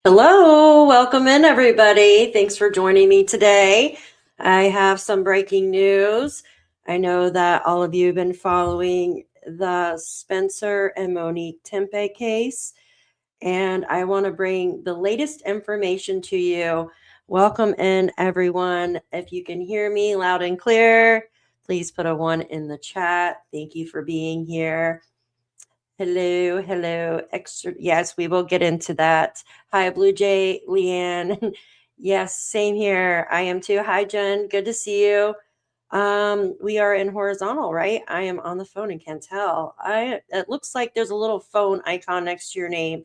Hello, welcome in everybody. Thanks for joining me today. I have some breaking news. I know that all of you have been following the Spencer and Monique Tepe case, and I want to bring the latest information to you. Welcome in everyone. If you can hear me loud and clear, please put a 1 in the chat. Thank you for being here. Hello. Extra. Yes, we will get into that. Hi, Blue Jay, Leanne. Yes, same here. I am too. Hi, Jen. Good to see you. We are in horizontal, right? I am on the phone and can't tell. It looks like there's a little phone icon next to your name.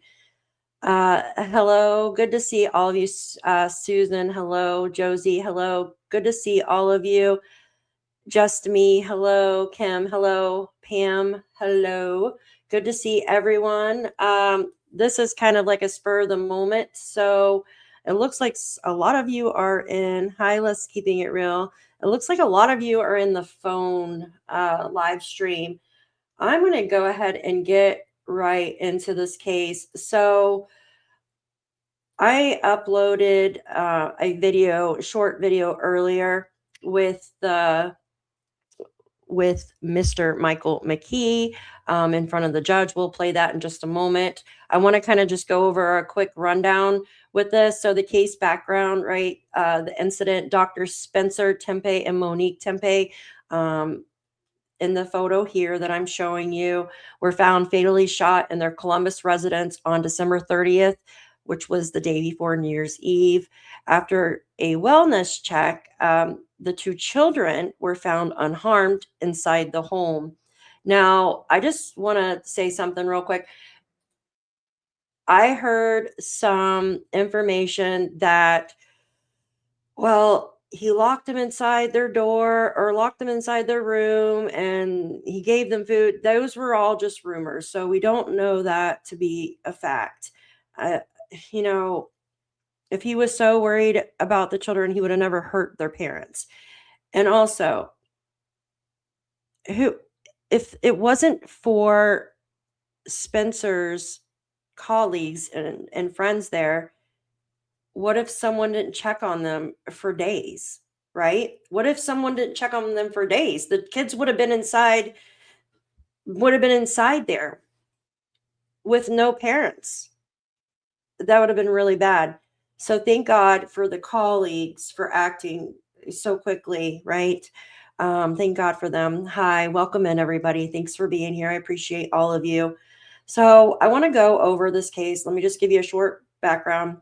Hello. Good to see all of you. Susan. Hello. Josie. Hello. Good to see all of you. Just me. Hello, Kim. Hello, Pam. Hello. Good to see everyone. This is kind of like a spur of the moment. So it looks like a lot of you are in. Hi, let's keeping it real. It looks like a lot of you are in the phone live stream. I'm going to go ahead and get right into this case. So I uploaded a short video earlier with Mr. Michael McKee in front of the judge. We'll play that in just a moment. I want to kind of just go over a quick rundown with this. So the case background, right? The incident, Dr. Spencer Tepe and Monique Tepe, in the photo here that I'm showing you, were found fatally shot in their Columbus residence on December 30th, which was the day before New Year's Eve. After a wellness check, the two children were found unharmed inside the home. Now, I just want to say something real quick. I heard some information that, well, he locked them inside their door or locked them inside their room and he gave them food. Those were all just rumors. So we don't know that to be a fact. Uh, you know, if he was so worried about the children, he would have never hurt their parents. And also, who if it wasn't for Spencer's colleagues and friends there, what if someone didn't check on them for days, right? What if someone didn't check on them for days? The kids would have been inside there with no parents. That would have been really bad. So thank God for the colleagues for acting so quickly, right? Thank God for them. Hi, welcome in, everybody. Thanks for being here. I appreciate all of you. So I want to go over this case. Let me just give you a short background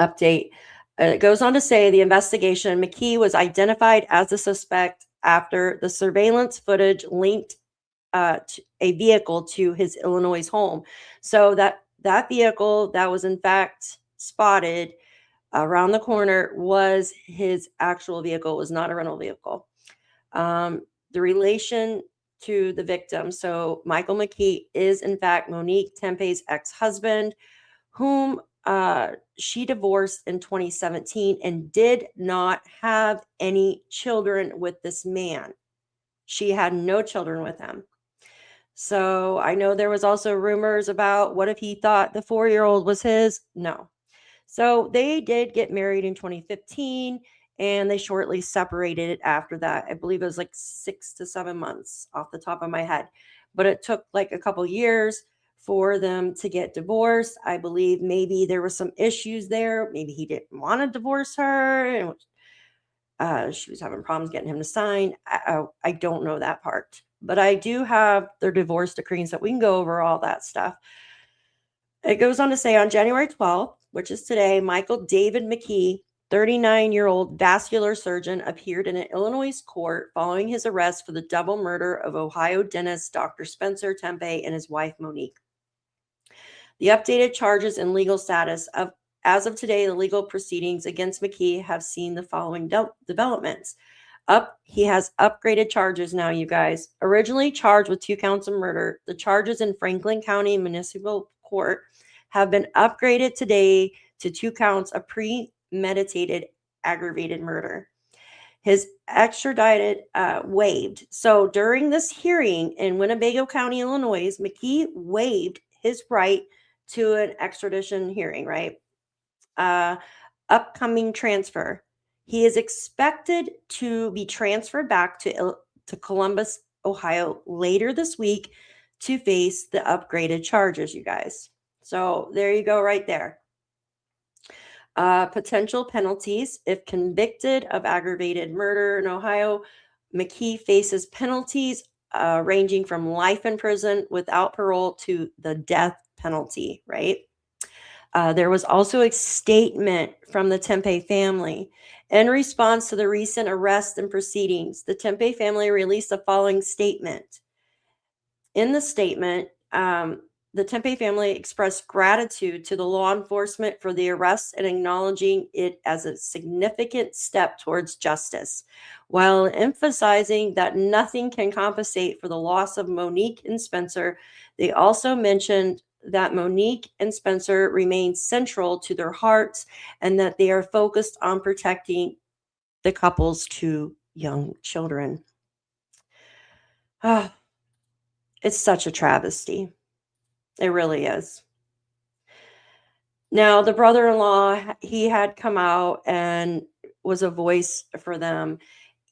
update. It goes on to say the investigation, McKee was identified as a suspect after the surveillance footage linked a vehicle to his Illinois home. So that vehicle that was in fact spotted around the corner was his actual vehicle. It was not a rental vehicle. The relation to the victim. So Michael McKee is in fact Monique Tempe's ex-husband, whom she divorced in 2017 and did not have any children with this man. She had no children with him. So I know there was also rumors about what if he thought the 4-year-old was his? No. So they did get married in 2015 and they shortly separated after that. I believe it was like 6 to 7 months off the top of my head. But it took like a couple years for them to get divorced. I believe maybe there were some issues there. Maybe he didn't want to divorce her and she was having problems getting him to sign. I don't know that part. But I do have their divorce decrees that we can go over all that stuff. It goes on to say on January 12th, which is today, Michael David McKee, 39-year-old vascular surgeon, appeared in an Illinois court following his arrest for the double murder of Ohio dentist Dr. Spencer Tepe and his wife Monique. The updated charges and legal status of as of today, the legal proceedings against McKee have seen the following developments. He has upgraded charges now, you guys. Originally charged with 2 counts of murder, the charges in Franklin County Municipal Court have been upgraded today to 2 counts of premeditated aggravated murder. His extradited waived. So during this hearing in Winnebago County, Illinois, McKee waived his right to an extradition hearing, right? upcoming transfer. He is expected to be transferred back to Columbus, Ohio later this week to face the upgraded charges, you guys. So there you go, right there. Potential penalties. If convicted of aggravated murder in Ohio, McKee faces penalties ranging from life in prison without parole to the death penalty, right? There was also a statement from the Tepe family. In response to the recent arrest and proceedings, the Tepe family released the following statement. In the statement, the Tepe family expressed gratitude to the law enforcement for the arrest and acknowledging it as a significant step towards justice, while emphasizing that nothing can compensate for the loss of Monique and Spencer. They also mentioned that Monique and Spencer remain central to their hearts and that they are focused on protecting the couple's two young children. Ah, it's such a travesty. It really is. Now, the brother-in-law, he had come out and was a voice for them.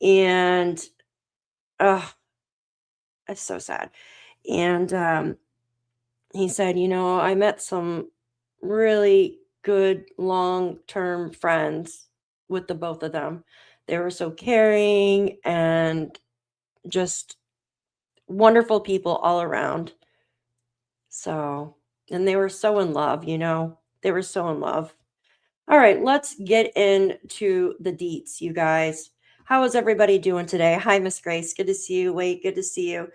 And it's so sad. And he said, I met some really good long-term friends with the both of them. They were so caring and just wonderful people all around. So, and they were so in love, they were so in love. All right, let's get into the deets, you guys. How is everybody doing today? Hi, Miss Grace. Good to see you. Wait, good to see you.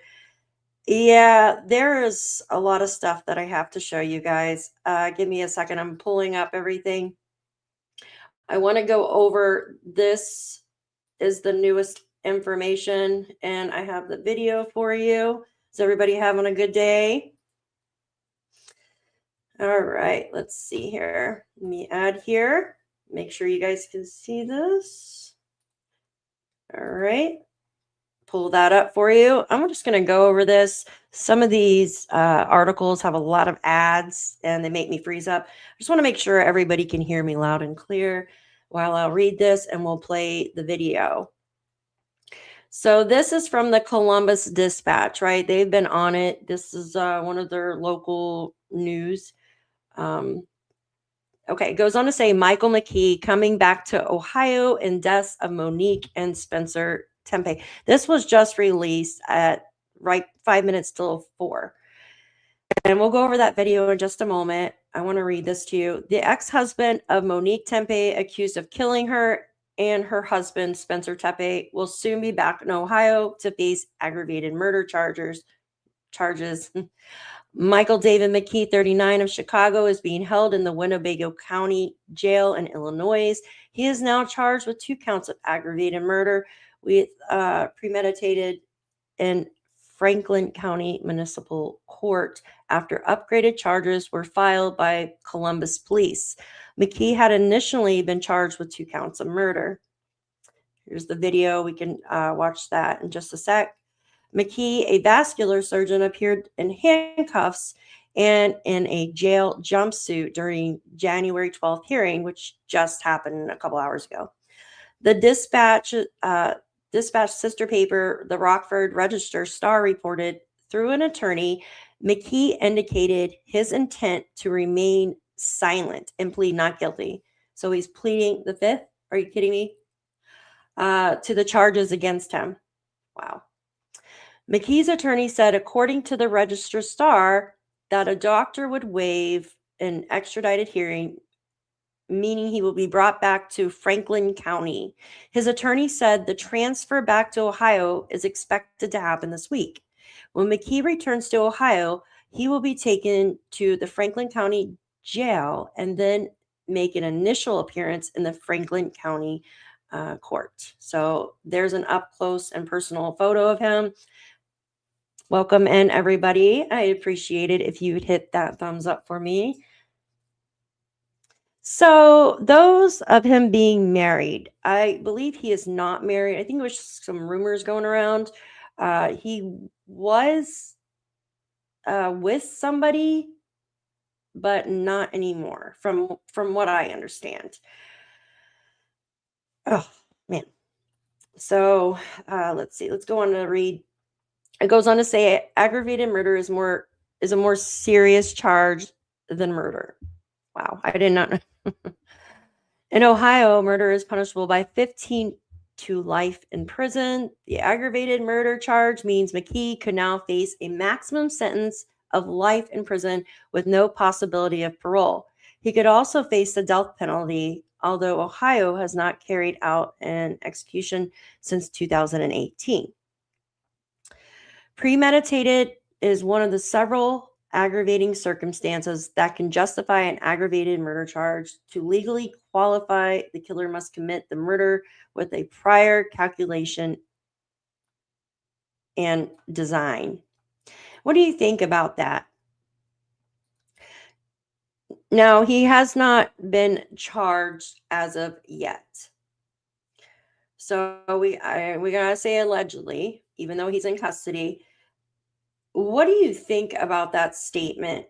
Yeah, there is a lot of stuff that I have to show you guys. Give me a second. I'm pulling up everything. I want to go over this is the newest information, and I have the video for you. Is everybody having a good day? All right, let's see here. Let me add here. Make sure you guys can see this. All right. Pull that up for you. I'm just going to go over this. Some of these articles have a lot of ads and they make me freeze up. I just want to make sure everybody can hear me loud and clear while I'll read this and we'll play the video. So this is from the Columbus Dispatch, right? They've been on it. This is one of their local news. Okay, it goes on to say Michael McKee coming back to Ohio in deaths of Monique and Spencer Tepe. This was just released at right 5 minutes till 4. And we'll go over that video in just a moment. I want to read this to you. The ex-husband of Monique Tepe, accused of killing her, and her husband, Spencer Tepe, will soon be back in Ohio to face aggravated murder charges. Michael David McKee, 39, of Chicago, is being held in the Winnebago County Jail in Illinois. He is now charged with 2 counts of aggravated murder with premeditated in Franklin County Municipal Court after upgraded charges were filed by Columbus Police. McKee had initially been charged with 2 counts of murder. Here's the video. We can watch that in just a sec. McKee, a vascular surgeon, appeared in handcuffs and in a jail jumpsuit during January 12th hearing, which just happened a couple hours ago. The Dispatch sister paper, the Rockford Register-Star, reported through an attorney, McKee indicated his intent to remain silent and plead not guilty. So he's pleading the 5th. Are you kidding me? To the charges against him. Wow. McKee's attorney said, according to the Register-Star, that a doctor would waive an extradited hearing, meaning he will be brought back to Franklin County. His attorney said the transfer back to Ohio is expected to happen this week. When McKee returns to Ohio, he will be taken to the Franklin County Jail and then make an initial appearance in the Franklin County court. So there's an up close and personal photo of him. Welcome in, everybody. I appreciate it if you would hit that thumbs up for me. So those of him being married, I believe he is not married. I think there was some rumors going around. He was with somebody but not anymore from what I understand. Oh, man. So, let's see. Let's go on to read. It goes on to say aggravated murder is a more serious charge than murder. Wow, I did not know. In Ohio, murder is punishable by 15 to life in prison. The aggravated murder charge means McKee could now face a maximum sentence of life in prison with no possibility of parole. He could also face the death penalty, although Ohio has not carried out an execution since 2018. Premeditated is one of the several aggravating circumstances that can justify an aggravated murder charge. To legally qualify, the killer must commit the murder with a prior calculation and design. What do you think about that? Now, he has not been charged as of yet. So we gotta say allegedly, even though he's in custody. What do you think about that statement?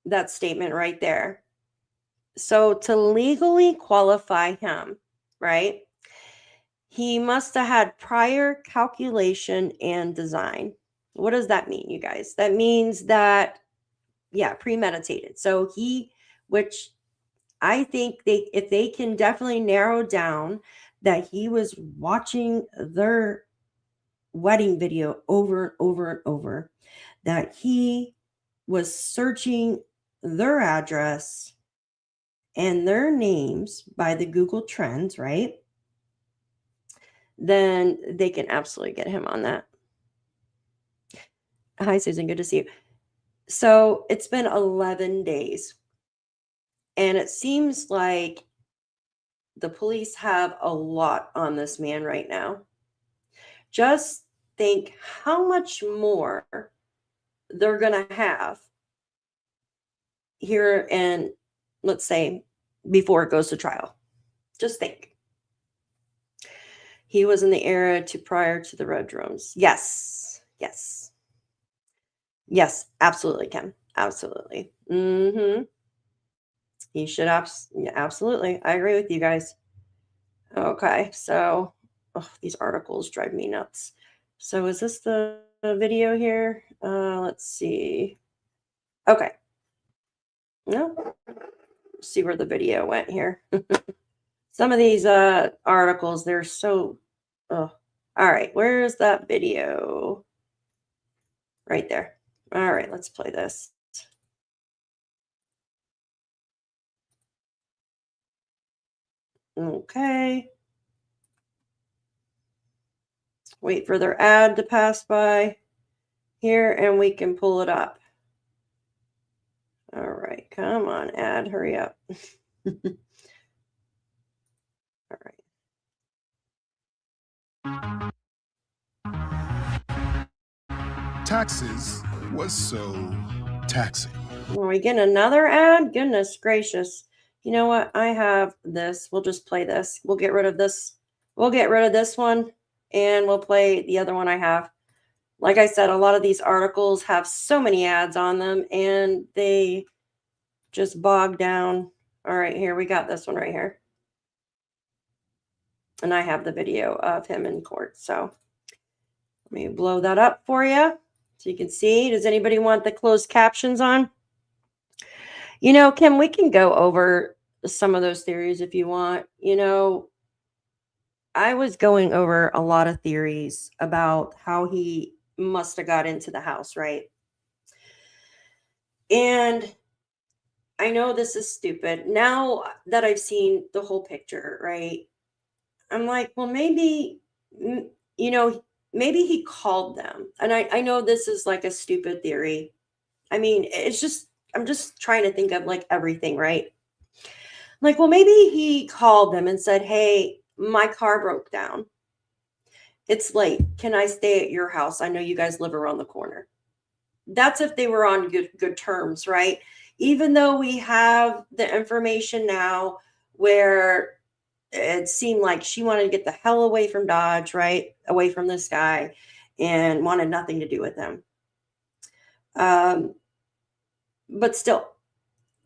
That statement right there. So to legally qualify him, right? He must have had prior calculation and design. What does that mean, you guys? That means that, yeah, premeditated. So which I think if they can definitely narrow down that he was watching their wedding video over and over and over, that he was searching their address and their names by the Google Trends, right? Then they can absolutely get him on that. Hi, Susan. Good to see you. So it's been 11 days. And it seems like the police have a lot on this man right now. Just think how much more they're going to have here and let's say before it goes to trial. Just think. He was in the era prior to the red drums. Yes. Yes. Yes, absolutely, Kim. Absolutely. Mm-hmm. He should absolutely. I agree with you guys. Okay, so these articles drive me nuts. So is this the video here? Let's see. Okay. No. See where the video went here. Some of these articles, they're so all right, where's that video? Right there. All right, let's play this. Okay. Wait for their ad to pass by here and we can pull it up. All right, come on, ad, hurry up. All right. Taxes was so taxing. Are we getting another ad? Goodness gracious. You know what? I have this. We'll just play this. We'll get rid of this. We'll get rid of this one and we'll play the other one I have. Like I said, a lot of these articles have so many ads on them and they just bog down. All right, here we got this one right here. And I have the video of him in court. So let me blow that up for you so you can see. Does anybody want the closed captions on? You know, Kim, we can go over some of those theories if you want. You know, I was going over a lot of theories about how he must have got into the house, right? And I know this is stupid. Now that I've seen the whole picture, right? I'm like, well, maybe, you know, maybe he called them. And I know this is like a stupid theory. I mean, I'm just trying to think of like everything, right? Like, well, maybe he called them and said, hey, my car broke down. It's late. Can I stay at your house? I know you guys live around the corner. That's if they were on good terms, right? Even though we have the information now where it seemed like she wanted to get the hell away from Dodge, right? Away from this guy and wanted nothing to do with him. But still,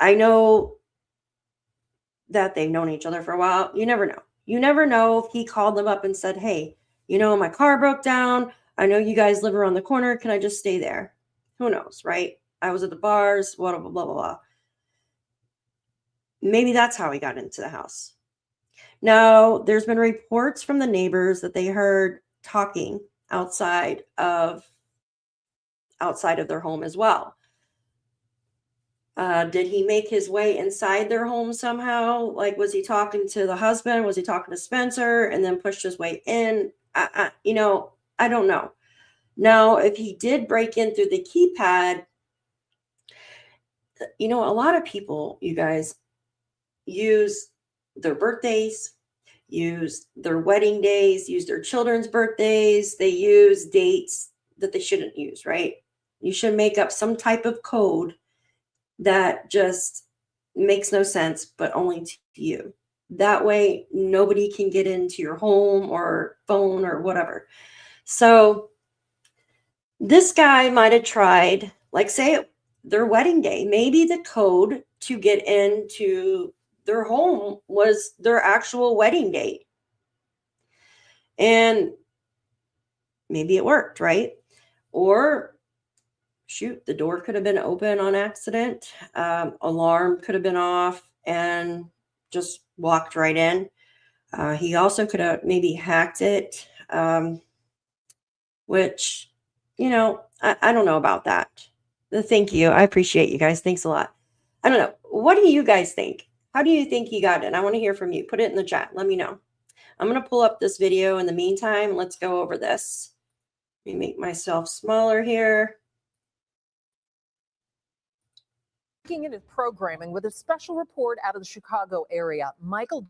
I know that they've known each other for a while. You never know. You never know if he called them up and said, hey, my car broke down. I know you guys live around the corner. Can I just stay there? Who knows, right? I was at the bars, blah, blah, blah, blah, blah. Maybe that's how he got into the house. Now, there's been reports from the neighbors that they heard talking outside of their home as well. Did he make his way inside their home somehow? Like, was he talking to the husband? Was he talking to Spencer and then pushed his way in? I don't know. Now, if he did break in through the keypad, a lot of people, you guys, use their birthdays, use their wedding days, use their children's birthdays. They use dates that they shouldn't use, right? You should make up some type of code that just makes no sense, but only to you. That way, nobody can get into your home or phone or whatever. So this guy might have tried, like, say their wedding day. Maybe the code to get into their home was their actual wedding date. And maybe it worked, right? Or shoot, the door could have been open on accident. Alarm could have been off and just walked right in. He also could have maybe hacked it, which, I don't know about that. Thank you. I appreciate you guys. Thanks a lot. I don't know. What do you guys think? How do you think he got in? I want to hear from you. Put it in the chat. Let me know. I'm going to pull up this video in the meantime. Let's go over this. Let me make myself smaller here. Looking at his programming with a special report out of the Chicago area, Michael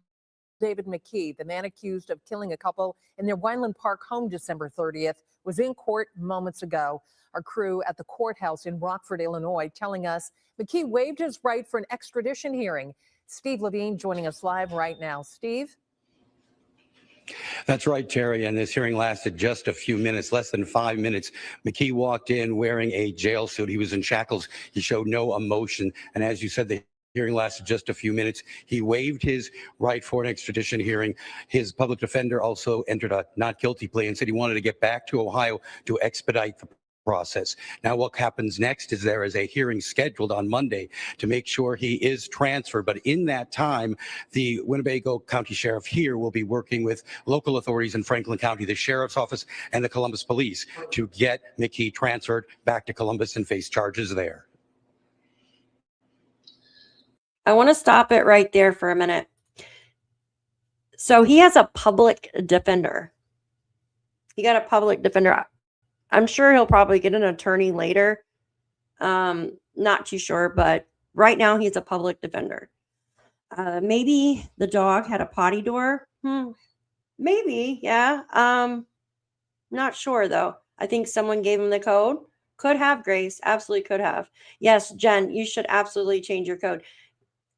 David McKee, the man accused of killing a couple in their Weinland Park home December 30th, was in court moments ago. Our crew at the courthouse in Rockford, Illinois, telling us McKee waived his right for an extradition hearing. Steve Levine joining us live right now. Steve? That's right, Terry, and this hearing lasted just a few minutes, less than 5 minutes. McKee walked in wearing a jail suit. He was in shackles. He showed no emotion, and as you said, the hearing lasted just a few minutes. He waived his right for an extradition hearing. His public defender also entered a not guilty plea and said he wanted to get back to Ohio to expedite the process. Now, what happens next is there is a hearing scheduled on Monday to make sure he is transferred. But in that time, the Winnebago County Sheriff here will be working with local authorities in Franklin County, the Sheriff's Office and the Columbus Police to get McKee transferred back to Columbus and face charges there. I want to stop it right there for a minute. So he has a public defender. He got a public defender. I'm sure he'll probably get an attorney later. Not too sure, but right now he's a public defender. Maybe the dog had a potty door. Maybe, yeah. Not sure though. I think someone gave him the code. Could have, Grace. Absolutely could have. Yes, Jen, you should absolutely change your code.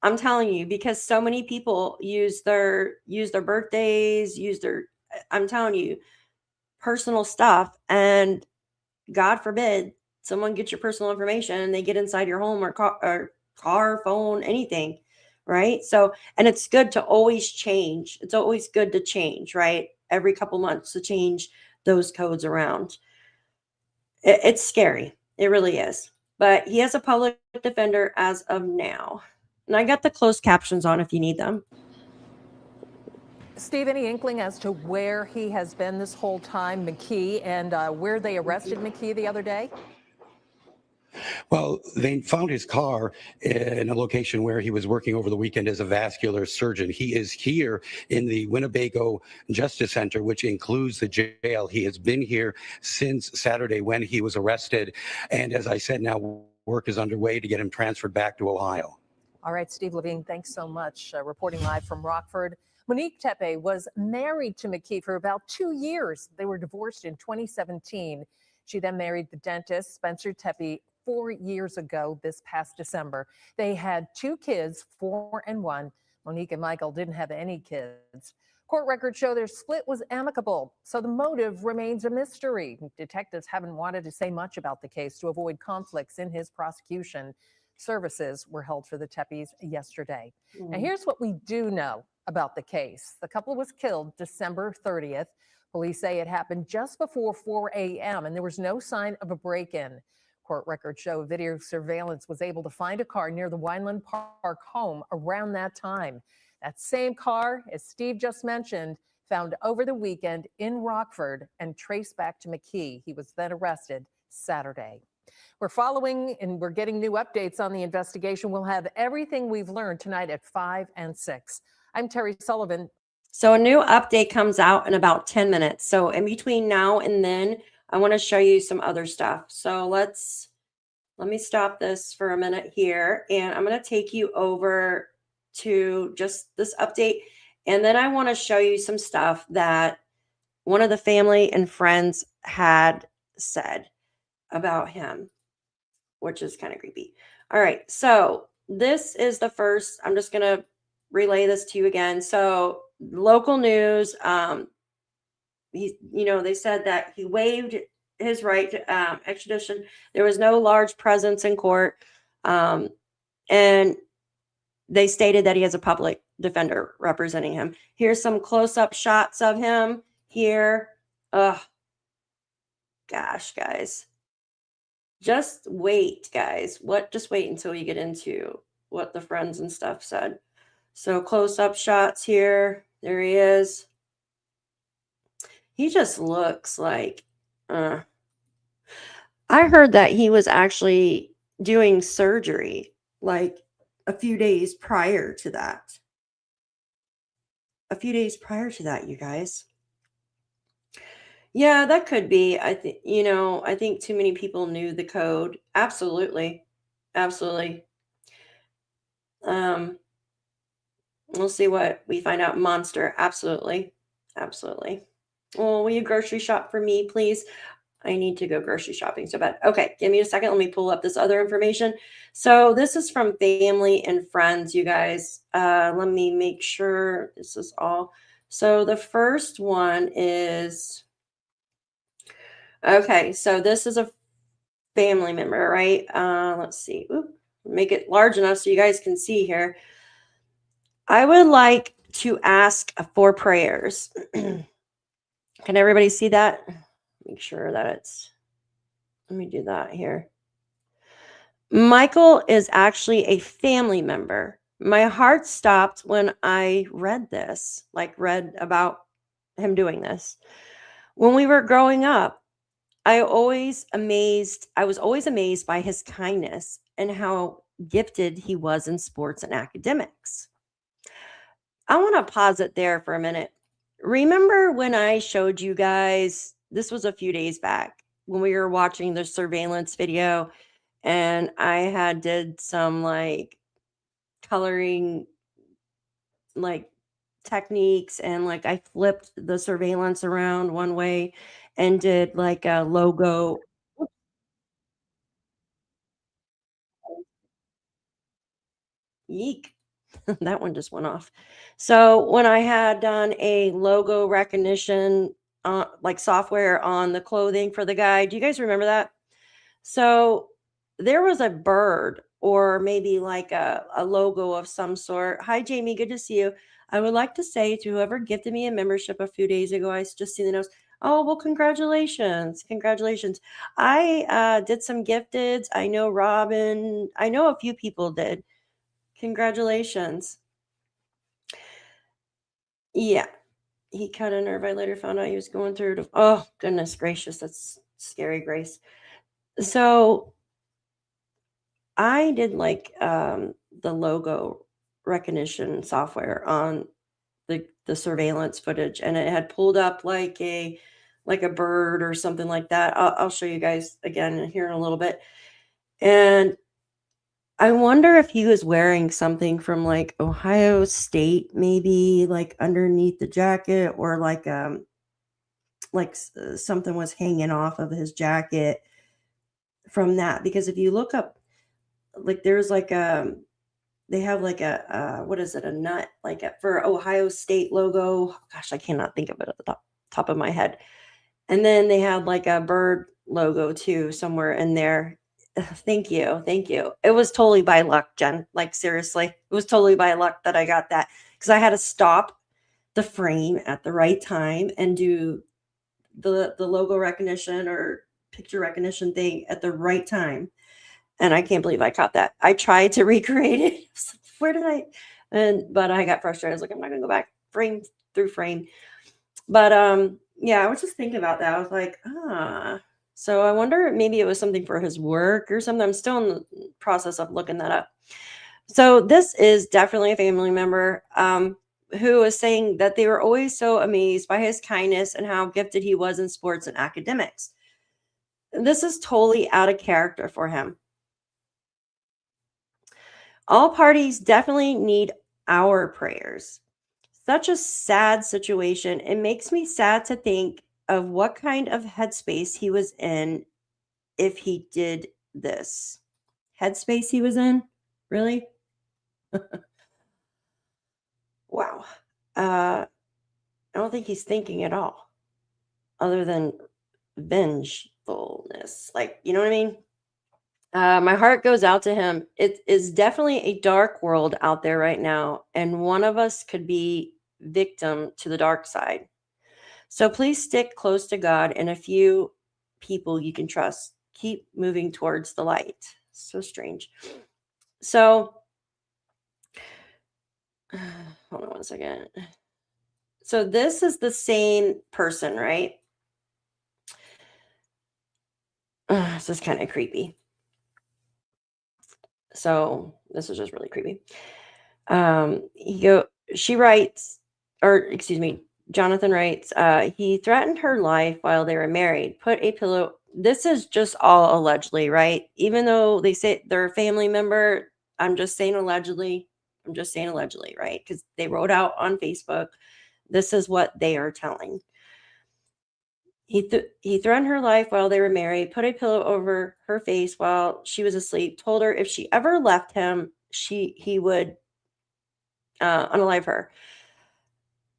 I'm telling you, because so many people use their birthdays, I'm telling you, personal stuff, and God forbid someone gets your personal information and they get inside your home or car, phone, anything, right? So, and it's good to always change. It's always good to change, right? Every couple months to change those codes around. It's scary. It really is. But he has a public defender as of now. And I got the closed captions on if you need them. Steve, any inkling as to where he has been this whole time, McKee, and where they arrested McKee the other day? Well, they found his car in a location where he was working over the weekend as a vascular surgeon. He is here in the Winnebago Justice Center, which includes the jail. He has been here since Saturday when he was arrested. And as I said, now work is underway to get him transferred back to Ohio. All right, Steve Levine, thanks so much. Reporting live from Rockford. Monique Tepe was married to McKee for about 2 years. They were divorced in 2017. She then married the dentist, Spencer Tepe, 4 years ago this past December. They had 2 kids, 4 and 1. Monique and Michael didn't have any kids. Court records show their split was amicable, so the motive remains a mystery. Detectives haven't wanted to say much about the case to avoid conflicts in his prosecution. Services were held for the Tepes yesterday. Now, Mm. here's what we do know about the case. The couple was killed December 30th. Police say it happened just before 4 a.m., and there was no sign of a break-in. Court records show video surveillance was able to find a car near the Weinland Park home around that time. That same car, as Steve just mentioned, found over the weekend in Rockford and traced back to McKee. He was then arrested Saturday. We're following and we're getting new updates on the investigation. We'll have everything we've learned tonight at 5 and 6. I'm Terry Sullivan. So a new update comes out in about 10 minutes. So in between now and then, I want to show you some other stuff. So let me stop this for a minute here, and I'm going to take you over to just this update. And then I want to show you some stuff that one of the family and friends had said about him, which is kind of creepy. All right. So this is the first, I'm just going to relay this to you again. So local news, they said that he waived his right to extradition. There was no large presence in court. And they stated that he has a public defender representing him. Here's some close-up shots of him here. Oh, gosh, guys. Just wait, guys. Just wait until you get into what the friends and stuff said. So close-up shots here. There he is. He just looks like, I heard that he was actually doing surgery like a few days prior to that. You guys. Yeah, that could be. I think too many people knew the code. Absolutely. Absolutely. We'll see what we find out. Monster. Absolutely. Absolutely. Well, will you grocery shop for me, please? I need to go grocery shopping so bad. Okay, give me a second. Let me pull up this other information. So this is from family and friends, you guys. Let me make sure this is all. So the first one is, okay, so this is a family member, right? Let's see. Oop, make it large enough so you guys can see here. I would like to ask for prayers. Can everybody see that? Make sure that let me do that here. Michael is actually a family member. My heart stopped when I read this, read about him doing this. When we were growing up, I was always amazed by his kindness and how gifted he was in sports and academics. I want to pause it there for a minute. Remember when I showed you guys, this was a few days back, when we were watching the surveillance video, and I did some coloring techniques, and I flipped the surveillance around one way and did a logo. Yeek. That one just went off. So when I had done a logo recognition software on the clothing for the guy, do you guys remember that? So there was a bird, or maybe a logo of some sort. Hi, Jamie. Good to see you. I would like to say to whoever gifted me a membership a few days ago, I just see the notes. Oh, well, congratulations. Congratulations. I did some gifteds. I know Robin. I know a few people did. Congratulations. Yeah. He cut a nerve. I later found out he was going through. Oh, goodness gracious. That's scary, Grace. So I did the logo recognition software on the surveillance footage, and it had pulled up like a bird or something like that. I'll show you guys again here in a little bit. And I wonder if he was wearing something from Ohio State, maybe underneath the jacket, or something was hanging off of his jacket from that. Because if you look up, there's they have what is it, a nut for Ohio State logo. Gosh, I cannot think of it at the top of my head. And then they had a bird logo too somewhere in there. Thank you. Thank you. It was totally by luck, Jen. Like, seriously, it was totally by luck that I got that, because I had to stop the frame at the right time and do the logo recognition or picture recognition thing at the right time. And I can't believe I caught that. I tried to recreate it. I was like, where did I? But I got frustrated. I was like, I'm not gonna go back frame through frame. But yeah, I was just thinking about that. I was like, so I wonder if maybe it was something for his work or something. I'm still in the process of looking that up. So this is definitely a family member who was saying that they were always so amazed by his kindness and how gifted he was in sports and academics. This is totally out of character for him. All parties definitely need our prayers. Such a sad situation. It makes me sad to think of what kind of headspace he was in if he did this. Headspace he was in? Really? Wow. I don't think he's thinking at all, other than vengefulness. Like, you know what I mean? My heart goes out to him. It is definitely a dark world out there right now, and one of us could be victim to the dark side. So please stick close to God and a few people you can trust. Keep moving towards the light. So strange. So, hold on one second. So this is the same person, right? This is kind of creepy. So this is just really creepy. She writes, or excuse me, Jonathan writes, he threatened her life while they were married, put a pillow. This is just all allegedly, right? Even though they say they're a family member, I'm just saying allegedly. I'm just saying allegedly, right? Because they wrote out on Facebook. This is what they are telling. He threatened her life while they were married, put a pillow over her face while she was asleep, told her if she ever left him, he would unalive her.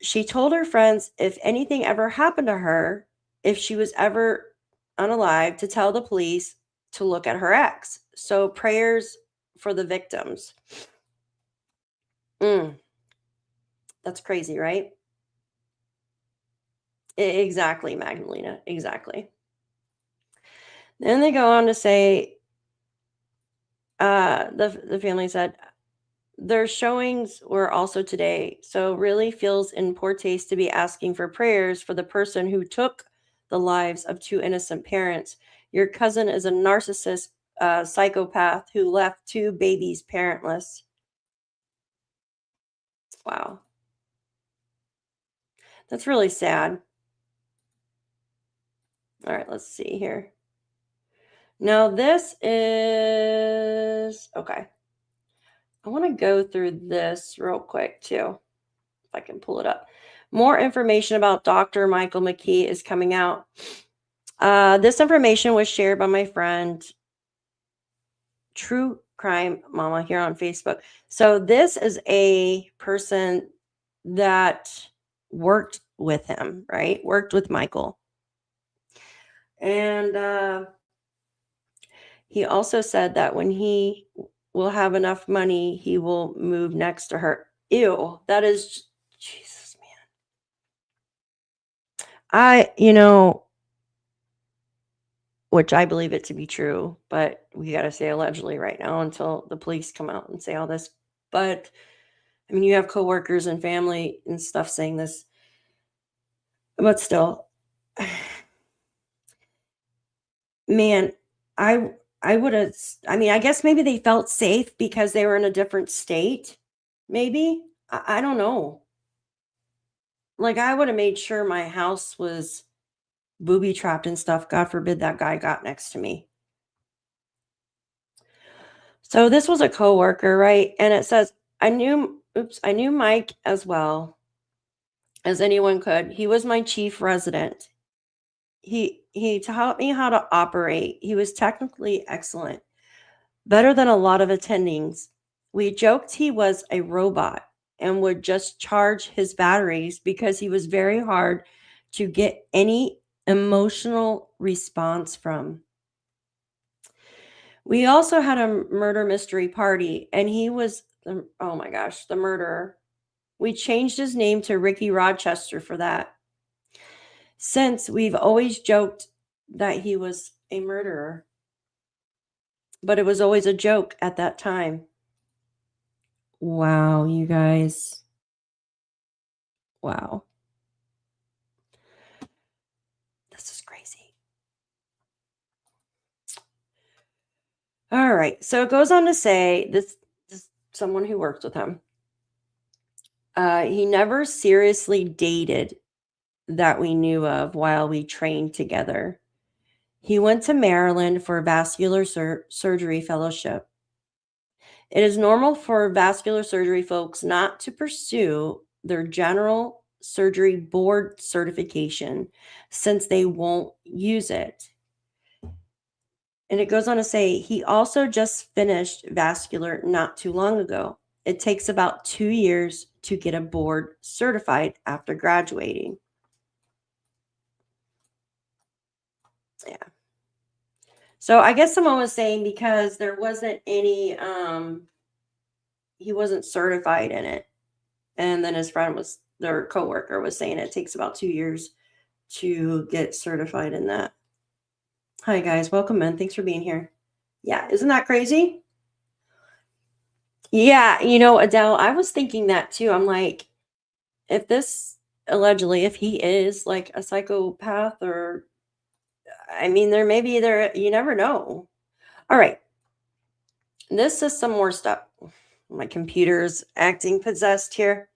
She told her friends if anything ever happened to her, if she was ever unalive, to tell the police to look at her ex. So prayers for the victims. That's crazy, right? Exactly, Magdalena. Exactly. Then they go on to say, the family said, their showings were also today, so really feels in poor taste to be asking for prayers for the person who took the lives of two innocent parents. Your cousin is a narcissist, psychopath who left two babies parentless. Wow. That's really sad. All right, let's see here. Now, this is okay. I want to go through this real quick too, if I can pull it up. More information about Dr. Michael McKee is coming out. This information was shared by my friend, True Crime Mama, here on Facebook. So this is a person that worked with him, right? Worked with Michael. And he also said that when he will have enough money, he will move next to her. Ew, that is, Jesus, man. Which I believe it to be true, but we got to say allegedly right now until the police come out and say all this. But I mean, you have coworkers and family and stuff saying this, but still, man, I would have, I mean, I guess maybe they felt safe because they were in a different state. Maybe. I don't know. Like, I would have made sure my house was booby trapped and stuff. God forbid that guy got next to me. So this was a coworker, right? And it says, I knew Mike as well as anyone could. He was my chief resident. He taught me how to operate. He was technically excellent, better than a lot of attendings. We joked he was a robot and would just charge his batteries because he was very hard to get any emotional response from. We also had a murder mystery party, and he was, oh my gosh, the murderer. We changed his name to Ricky Rochester for that. Since we've always joked that he was a murderer, but it was always a joke at that time. Wow, you guys. Wow. This is crazy. All right. So it goes on to say this someone who worked with him. He never seriously dated that we knew of while we trained together. He went to Maryland for a vascular surgery fellowship. It is normal for vascular surgery folks not to pursue their general surgery board certification since they won't use it. And it goes on to say he also just finished vascular not too long ago. It takes about 2 years to get a board certified after graduating. Yeah. So I guess someone was saying because there wasn't any, he wasn't certified in it. And then his friend was, their coworker was saying it takes about 2 years to get certified in that. Hi guys, welcome in. Thanks for being here. Yeah, isn't that crazy? Yeah, Adele, I was thinking that too. I'm like, if this allegedly, if he is like a psychopath or, I mean, you never know. All right. This is some more stuff. My computer's acting possessed here.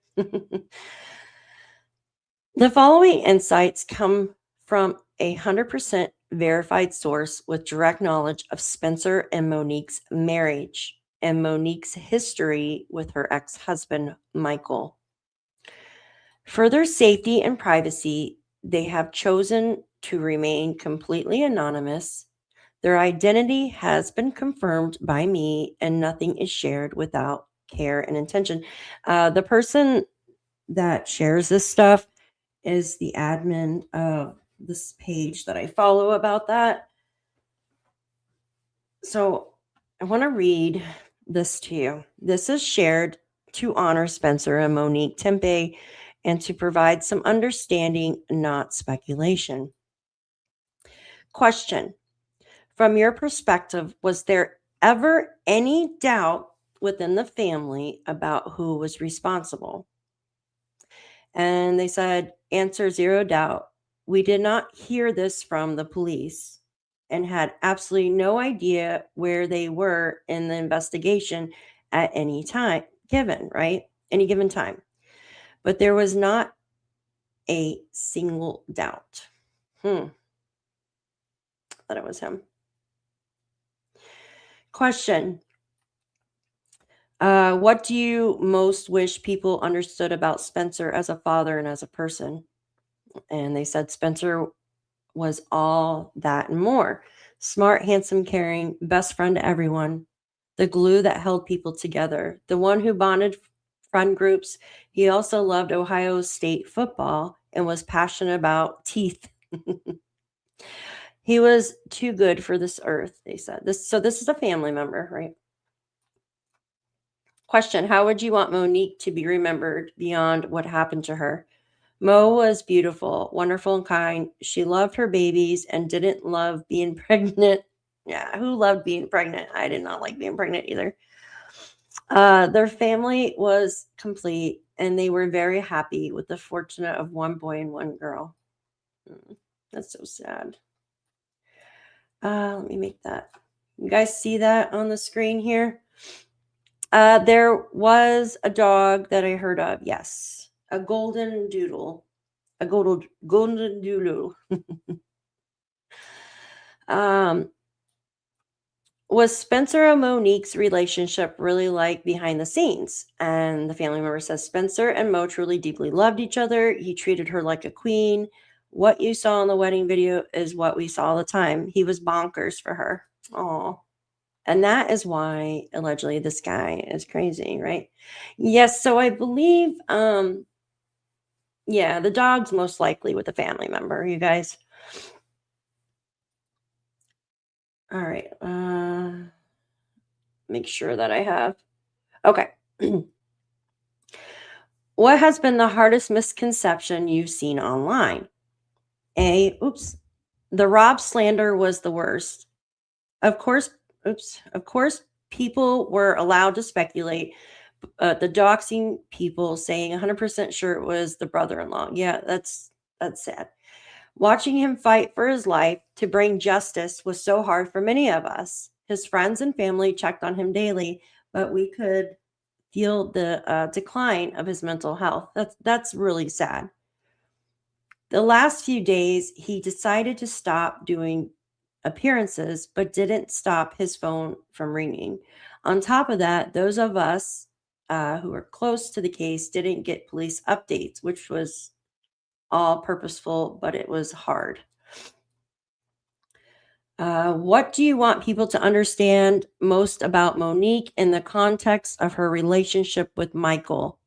The following insights come from 100% verified source with direct knowledge of Spencer and Monique's marriage and Monique's history with her ex-husband, Michael. For their safety and privacy, they have chosen to remain completely anonymous. Their identity has been confirmed by me, and nothing is shared without care and intention. The person that shares this stuff is the admin of this page that I follow about that. So I want to read this to you. This is shared to honor Spencer and Monique Tepe and to provide some understanding, not speculation. Question. From your perspective, was there ever any doubt within the family about who was responsible? And they said, answer, 0 doubt. We did not hear this from the police and had absolutely no idea where they were in the investigation at any time given, right? Any given time. But there was not a single doubt. Thought it was him. Question. What do you most wish people understood about Spencer as a father and as a person? And they said Spencer was all that and more. Smart, handsome, caring, best friend to everyone, the glue that held people together, the one who bonded friend groups. He also loved Ohio State football and was passionate about teeth. He was too good for this earth, they said. This is a family member, right? Question. How would you want Monique to be remembered beyond what happened to her? Mo was beautiful, wonderful, and kind. She loved her babies and didn't love being pregnant. Yeah, who loved being pregnant? I did not like being pregnant either. Their family was complete, and they were very happy with the fortune of one boy and one girl. That's so sad. Let me make that. You guys see that on the screen here? There was a dog that I heard of. Yes, a golden doodle. A golden doodle. Was Spencer and Monique's relationship really like behind the scenes? And the family member says Spencer and Mo truly deeply loved each other. He treated her like a queen. What you saw in the wedding video is what we saw all the time. He was bonkers for her. Oh. And that is why allegedly this guy is crazy, right? Yes, so I believe yeah, the dog's most likely with a family member, you guys. All right. make sure that I have. Okay. What has been the hardest misconception you've seen online? The Rob slander was the worst. Of course, of course, people were allowed to speculate. The doxing people saying 100% sure it was the brother-in-law. Yeah, that's sad. Watching him fight for his life to bring justice was so hard for many of us. His friends and family checked on him daily, but we could feel the decline of his mental health. That's really sad. The last few days, he decided to stop doing appearances, but didn't stop his phone from ringing. On top of that, those of us who were close to the case didn't get police updates, which was all purposeful, but it was hard. What do you want people to understand most about Monique in the context of her relationship with Michael?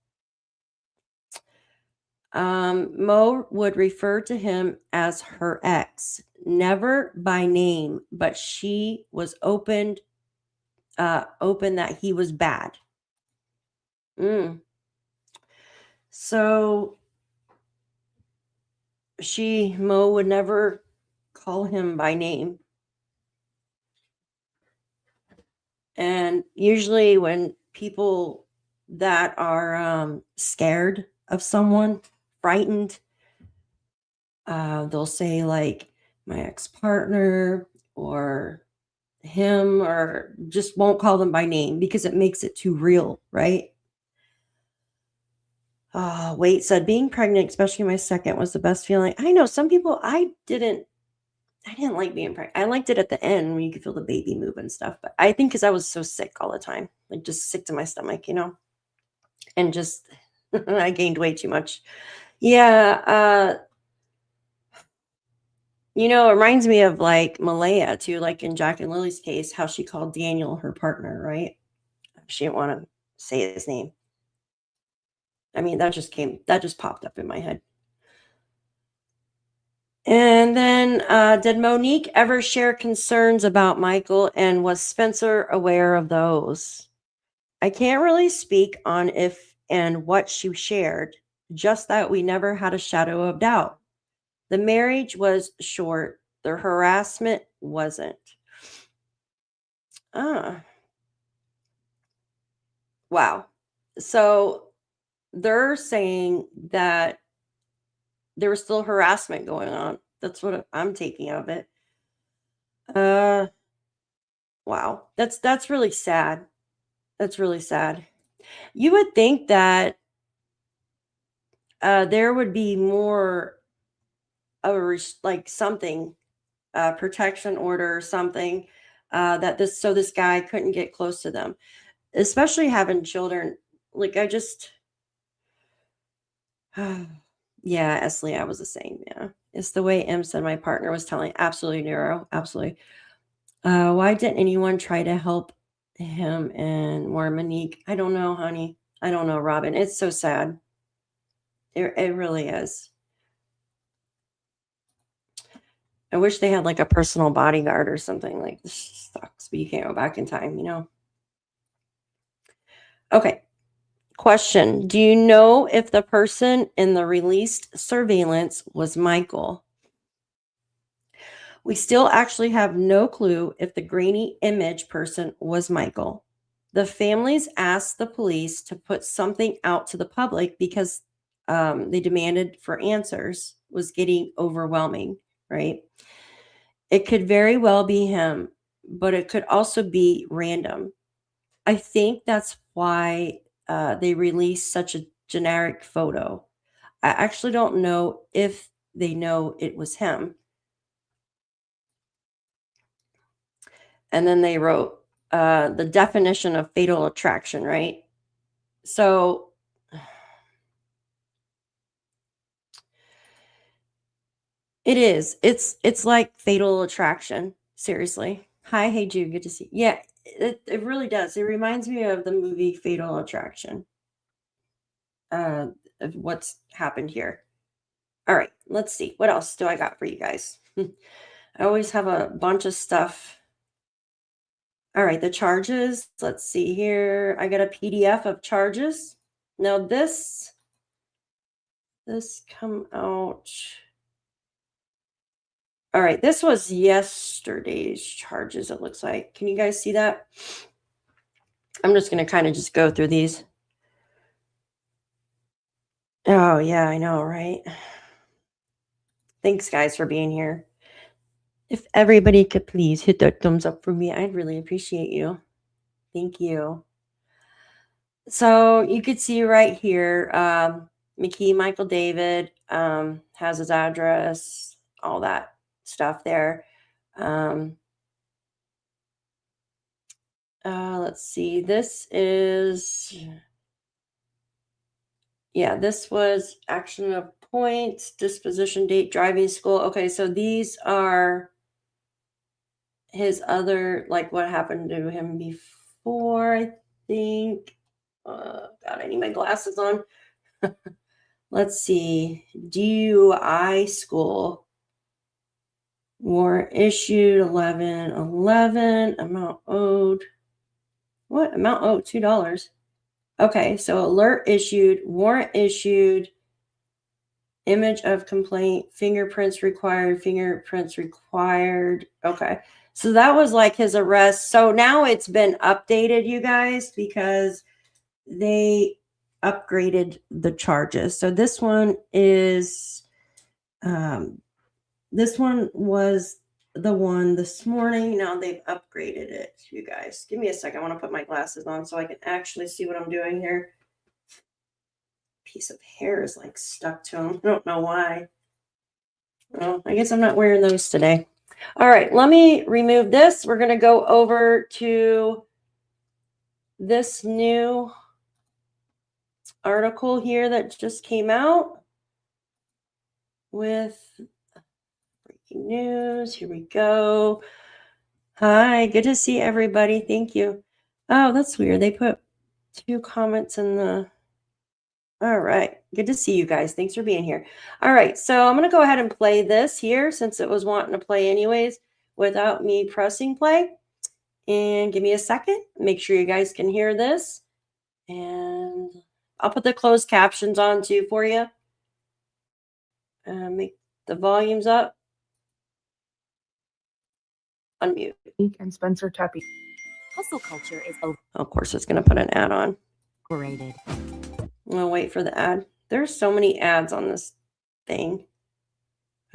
Mo would refer to him as her ex, never by name, but she was open that he was bad. So Mo would never call him by name. And usually when people that are scared of someone, frightened, they'll say like my ex-partner or him, or just won't call them by name because it makes it too real, right? Wait said being pregnant, especially my second, was the best feeling. I know some people, I didn't like being pregnant. I liked it at the end when you could feel the baby move and stuff. But I think because I was so sick all the time, like just sick to my stomach, and just I gained way too much. Yeah. It reminds me of like Malaya too, like in Jack and Lily's case, how she called Daniel her partner, right? She didn't want to say his name. I mean, that just popped up in my head. And then, did Monique ever share concerns about Michael, and was Spencer aware of those? I can't really speak on if and what she shared, just that we never had a shadow of doubt. The marriage was short, the harassment wasn't. Wow. So they're saying that there was still harassment going on. That's what I'm taking of it. Wow. That's really sad. That's really sad. You would think that there would be more of a like something, protection order or something, that this guy couldn't get close to them, especially having children. Like I just, yeah, Esley, I was the same. Yeah, it's the way M said my partner was telling. Absolutely, Neuro. Absolutely. Why didn't anyone try to help him and more Monique? I don't know, honey. I don't know, Robin. It's so sad. It really is. I wish they had like a personal bodyguard or something. Like this sucks, but you can't go back in time, Okay. Question. Do you know if the person in the released surveillance was Michael? We still actually have no clue if the grainy image person was Michael. The families asked the police to put something out to the public because they demanded for answers was getting overwhelming, right? It could very well be him, but it could also be random. I think that's why they released such a generic photo. I actually don't know if they know it was him. And then they wrote the definition of fatal attraction, right? So it is. It's like fatal attraction. Seriously. Hi, hey Jude, good to see you. Yeah, it really does. It reminds me of the movie Fatal Attraction. Of what's happened here. All right, let's see. What else do I got for you guys? I always have a bunch of stuff All right, the charges. Let's see here. I got a PDF of charges. Now this come out. All right, this was yesterday's charges, it looks like. Can you guys see that? I'm just going to kind of just go through these. Oh, yeah, I know, right? Thanks, guys, for being here. If everybody could please hit that thumbs up for me, I'd really appreciate you. Thank you. So you could see right here, McKee Michael David has his address, all that stuff there. Let's see. This is, yeah, this was action of points, disposition date, driving school. Okay, so these are his other, like what happened to him before, I think. God, I need my glasses on. Let's see. DUI school. Warrant issued 11/11. Amount owed. What? Amount owed? $2. Okay, so alert issued, warrant issued, image of complaint, fingerprints required. Okay, so that was like his arrest. So now it's been updated, you guys, because they upgraded the charges. So this one is, this one was the one this morning. Now they've upgraded it, you guys. Give me a second. I want to put my glasses on so I can actually see what I'm doing here. Piece of hair is like stuck to them. I don't know why. Well, I guess I'm not wearing those today. All right, let me remove this. We're going to go over to this new article here that just came out with breaking news. Here we go. Hi, good to see everybody. Thank you. Oh, that's weird. They put 2 comments in the... All right. Good to see you guys. Thanks for being here. All right. So I'm going to go ahead and play this here since it was wanting to play anyways without me pressing play. And give me a second. Make sure you guys can hear this. And I'll put the closed captions on too for you. Make the volumes up. Unmute. And Spencer Tepe. Hustle culture is Of course, it's going to put an ad on. overrated. I'll wait for the ad. There's so many ads on this thing.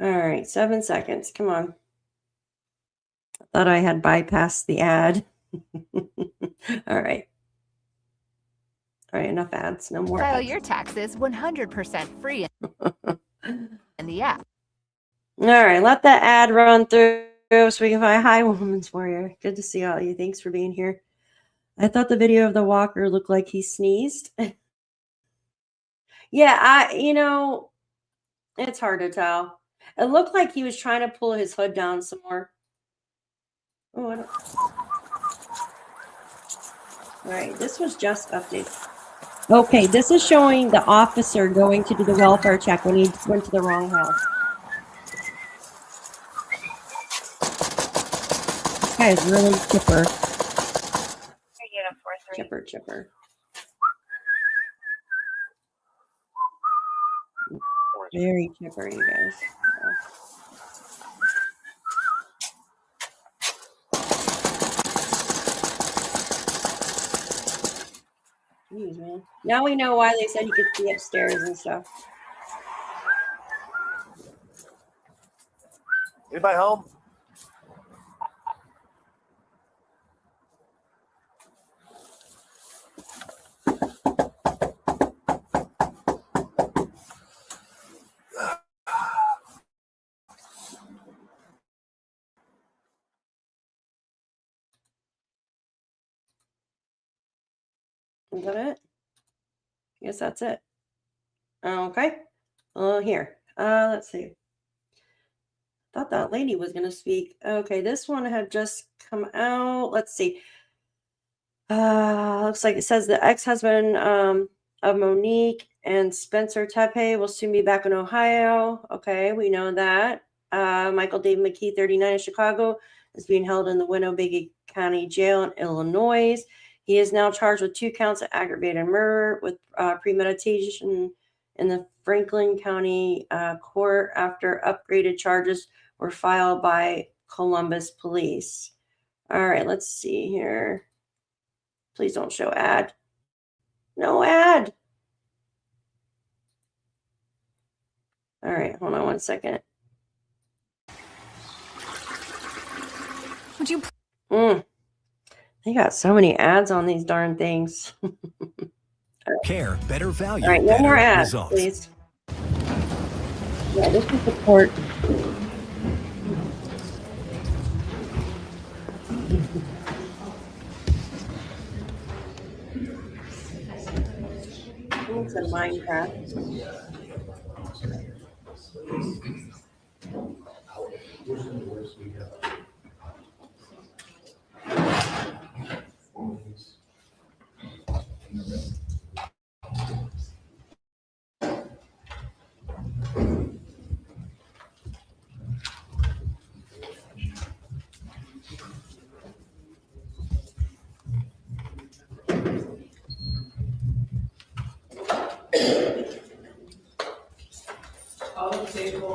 All right, 7 seconds. Come on. I thought I had bypassed the ad. All right. All right, enough ads. No more File ads. your taxes 100% free in the app. All right, let that ad run through so we can find Hi Woman's Warrior. Good to see all you. Thanks for being here. I thought the video of the walker looked like he sneezed. Yeah, it's hard to tell. It looked like he was trying to pull his hood down some more. Oh, I don't... All right, this was just updated. Okay, this is showing the officer going to do the welfare check when he went to the wrong house. This guy is really chipper. Chipper. Very chipper, you guys. Jeez, man. Now we know why they said you could see upstairs and stuff. Anybody home? Is that it? I guess that's it. Okay. Here. Let's see. Thought that lady was going to speak. Okay, this one had just come out. Let's see. Looks like it says the ex-husband of Monique and Spencer Tepe will soon be back in Ohio. Okay, we know that. Michael David McKee, 39 in Chicago, is being held in the Winnebago County Jail in Illinois. He is now charged with 2 counts of aggravated murder with premeditation in the Franklin County court after upgraded charges were filed by Columbus police. All right, let's see here. Please don't show ad. No ad. All right, hold on one second. Would you? They got so many ads on these darn things. Care, better value. All right, no better more ads, results. please. Yeah, this is the court. It's a Minecraft.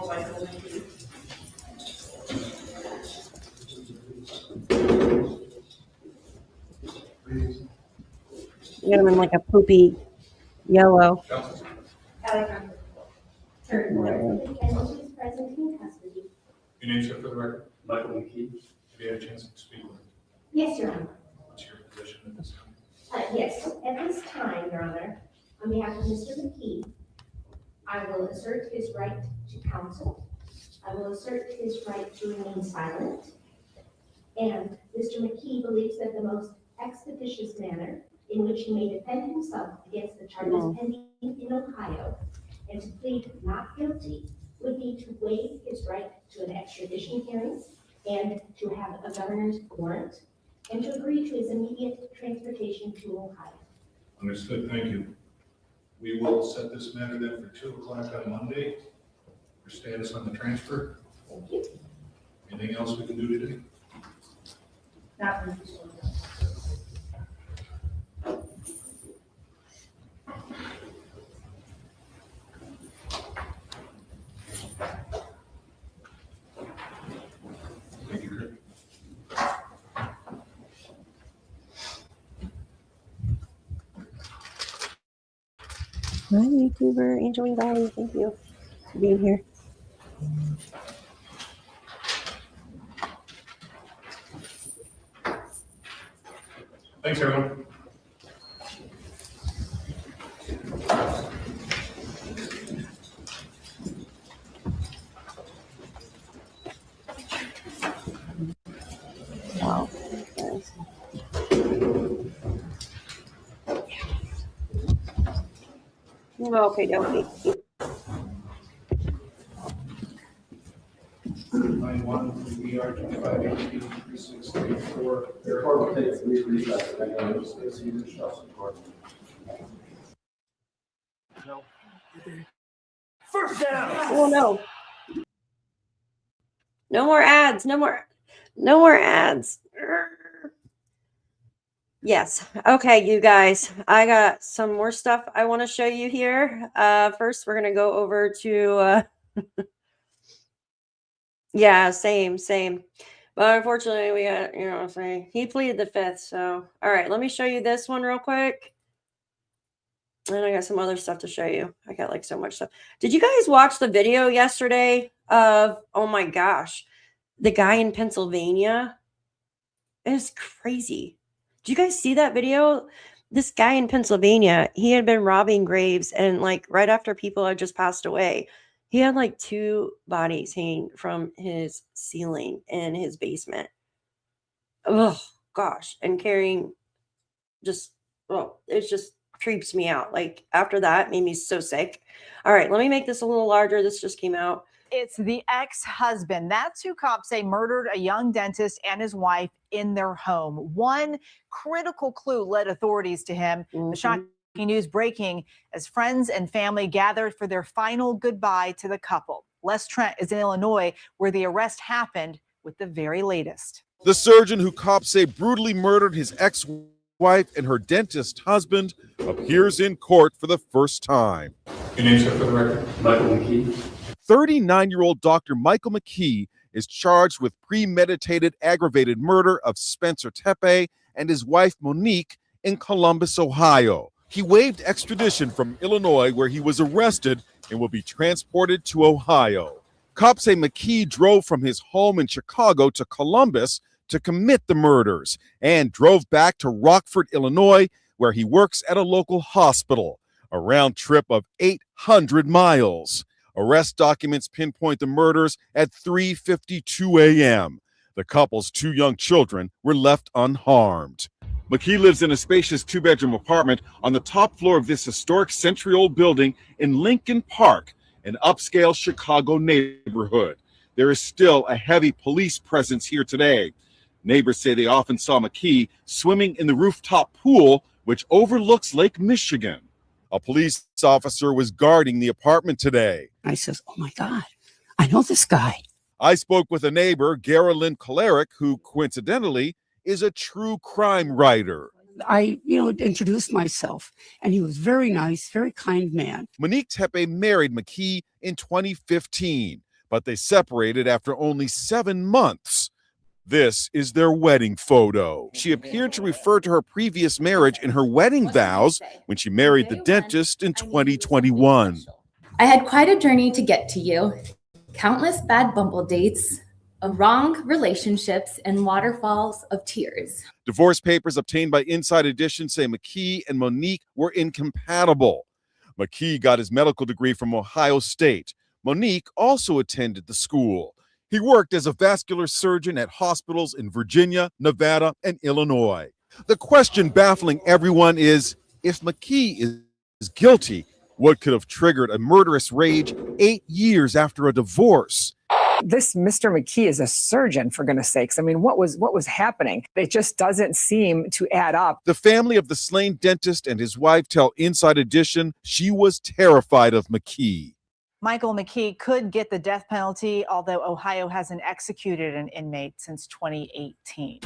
Michael McKee. You got him in like a poopy yellow. Present in custody. Your name, sir, for the record? Michael McKee. Have you had a chance to speak with him? Yes, Your Honor. What's your position at this time? Yes, at this time, Your Honor, on behalf of Mr. McKee, I will assert his right to counsel. I will assert his right to remain silent. And Mr. McKee believes that the most expeditious manner in which he may defend himself against the charges pending in Ohio and to plead not guilty would be to waive his right to an extradition hearing and to have a governor's warrant and to agree to his immediate transportation to Ohio. Understood, thank you. We will set this matter then for 2 o'clock on Monday for status on the transfer. Thank you. Anything else we can do today? Not for this one. Thank you, Rick. Hi, YouTuber Angel Wing Valley. Thank you for being here. Thanks, everyone. Wow. Okay, dokie. 9-1, we are 2518 3634. The court will take a brief recess. I know it's a instruction court. First down. Oh no. No more ads. No more ads. Yes. Okay, you guys. I got some more stuff I want to show you here. First, we're gonna go over to yeah, same. But unfortunately, we got, say he pleaded the 5th. So all right, let me show you this one real quick. And I got some other stuff to show you. I got like so much stuff. Did you guys watch the video yesterday of, oh my gosh, the guy in Pennsylvania? It's crazy. Did you guys see that video? This guy in Pennsylvania, he had been robbing graves, and like right after people had just passed away, he had like 2 bodies hanging from his ceiling in his basement. Oh gosh. And carrying it just creeps me out. Like after that, made me so sick. All right, let me make this a little larger. This just came out. It's the ex-husband. That's who cops say murdered a young dentist and his wife in their home. One critical clue led authorities to him. The shocking news breaking as friends and family gathered for their final goodbye to the couple. Les Trent is in Illinois, where the arrest happened with the very latest. The surgeon who cops say brutally murdered his ex-wife and her dentist husband appears in court for the first time. Your name, sir, for the record? Michael McKee. 39-year-old Dr. Michael McKee is charged with premeditated aggravated murder of Spencer Tepe and his wife Monique in Columbus, Ohio. He waived extradition from Illinois, where he was arrested and will be transported to Ohio. Cops say McKee drove from his home in Chicago to Columbus to commit the murders and drove back to Rockford, Illinois, where he works at a local hospital, a round trip of 800 miles. Arrest documents pinpoint the murders at 3:52 a.m. The couple's 2 young children were left unharmed. McKee lives in a spacious 2-bedroom apartment on the top floor of this historic century-old building in Weinland Park, an upscale Chicago neighborhood. There is still a heavy police presence here today. Neighbors say they often saw McKee swimming in the rooftop pool, which overlooks Lake Michigan. A police officer was guarding the apartment today. I says, oh my God, I know this guy. I spoke with a neighbor, Geraldine Kolerick, who coincidentally is a true crime writer. I, introduced myself, and he was very nice, very kind man. Monique Tepe married McKee in 2015, but they separated after only 7 months. This is their wedding photo. She appeared to refer to her previous marriage in her wedding vows when she married the dentist in 2021. I had quite a journey to get to you. Countless bad bumble dates, wrong relationships, and waterfalls of tears. Divorce papers obtained by Inside Edition say McKee and Monique were incompatible. McKee got his medical degree from Ohio State. Monique also attended the school. He worked as a vascular surgeon at hospitals in Virginia, Nevada, and Illinois. The question baffling everyone is, if McKee is guilty, what could have triggered a murderous rage 8 years after a divorce? This Mr. McKee is a surgeon, for goodness sakes. I mean, what was happening? It just doesn't seem to add up. The family of the slain dentist and his wife tell Inside Edition she was terrified of McKee. Michael McKee could get the death penalty, although Ohio hasn't executed an inmate since 2018.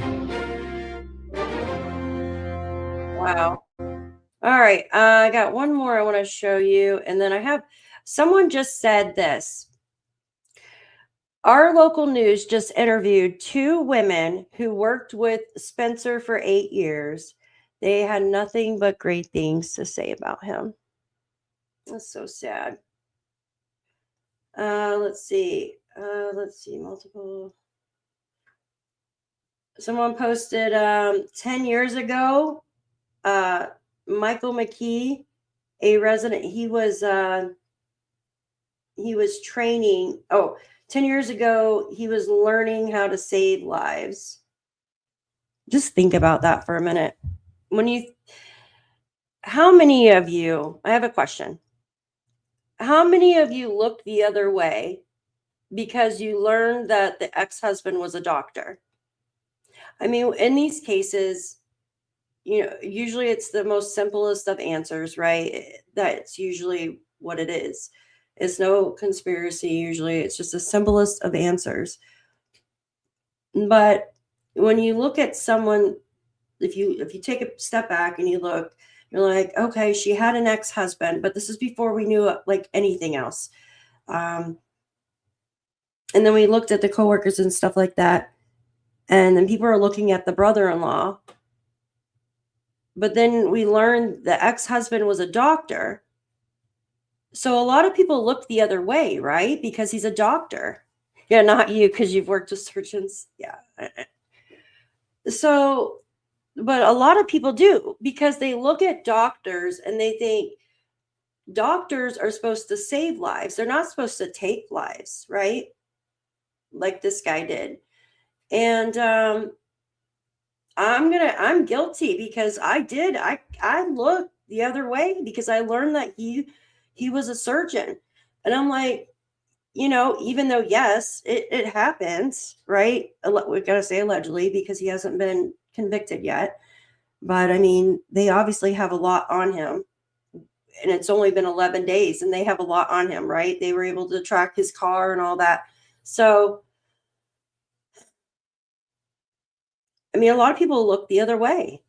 Wow. All right. I got one more I want to show you. And then I have someone just said this. Our local news just interviewed 2 women who worked with Spencer for 8 years. They had nothing but great things to say about him. That's so sad. Let's see. Multiple. Someone posted 10 years ago, Michael McKee, a resident, he was training. 10 years ago, he was learning how to save lives. Just think about that for a minute. How many of you, I have a question. How many of you looked the other way because you learned that the ex-husband was a doctor? I mean, in these cases, usually it's the most simplest of answers, right? That's usually what it is. It's no conspiracy. Usually it's just the simplest of answers. But when you look at someone, if you take a step back and you look, you're like, okay, she had an ex-husband, but this is before we knew like anything else. And then we looked at the coworkers and stuff like that. And then people are looking at the brother-in-law. But then we learned the ex-husband was a doctor. So a lot of people look the other way, right? Because he's a doctor. Yeah, not you, because you've worked with surgeons. Yeah. So, but a lot of people do, because they look at doctors and they think doctors are supposed to save lives. They're not supposed to take lives, right? Like this guy did. And I'm guilty because I looked the other way because I learned that he was a surgeon. And I'm like, even though, yes, it happens, right? We got to say allegedly because he hasn't been convicted yet. But I mean, they obviously have a lot on him. And it's only been 11 days and they have a lot on him, right? They were able to track his car and all that. So I mean, a lot of people look the other way.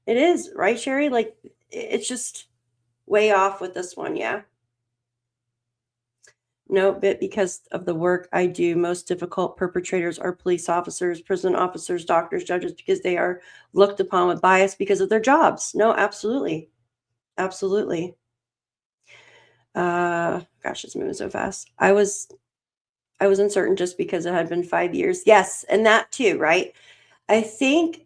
It is, right, Sherry? Like, it's just way off with this one, yeah. No, but because of the work I do, most difficult perpetrators are police officers, prison officers, doctors, judges, because they are looked upon with bias because of their jobs. No, absolutely. Absolutely. Gosh, it's moving so fast. I was uncertain just because it had been 5 years. Yes, and that too, right? I think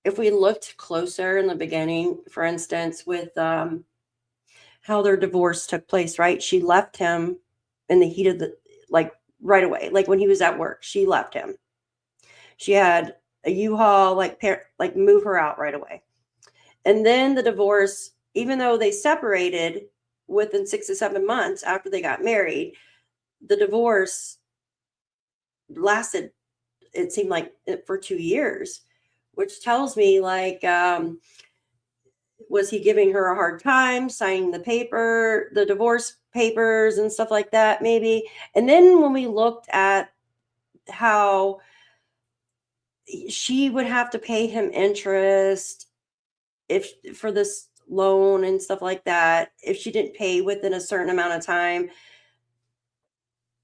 if we looked closer in the beginning, for instance, with how their divorce took place, right? She left him in the heat of the, like, right away. Like when he was at work, she left him. She had a U-Haul, like move her out right away. And then the divorce, even though they separated within 6 to 7 months after they got married, the divorce lasted, it seemed like, for 2 years, which tells me, like, was he giving her a hard time, signing the divorce papers and stuff like that, maybe? And then when we looked at how she would have to pay him interest for this loan and stuff like that, if she didn't pay within a certain amount of time,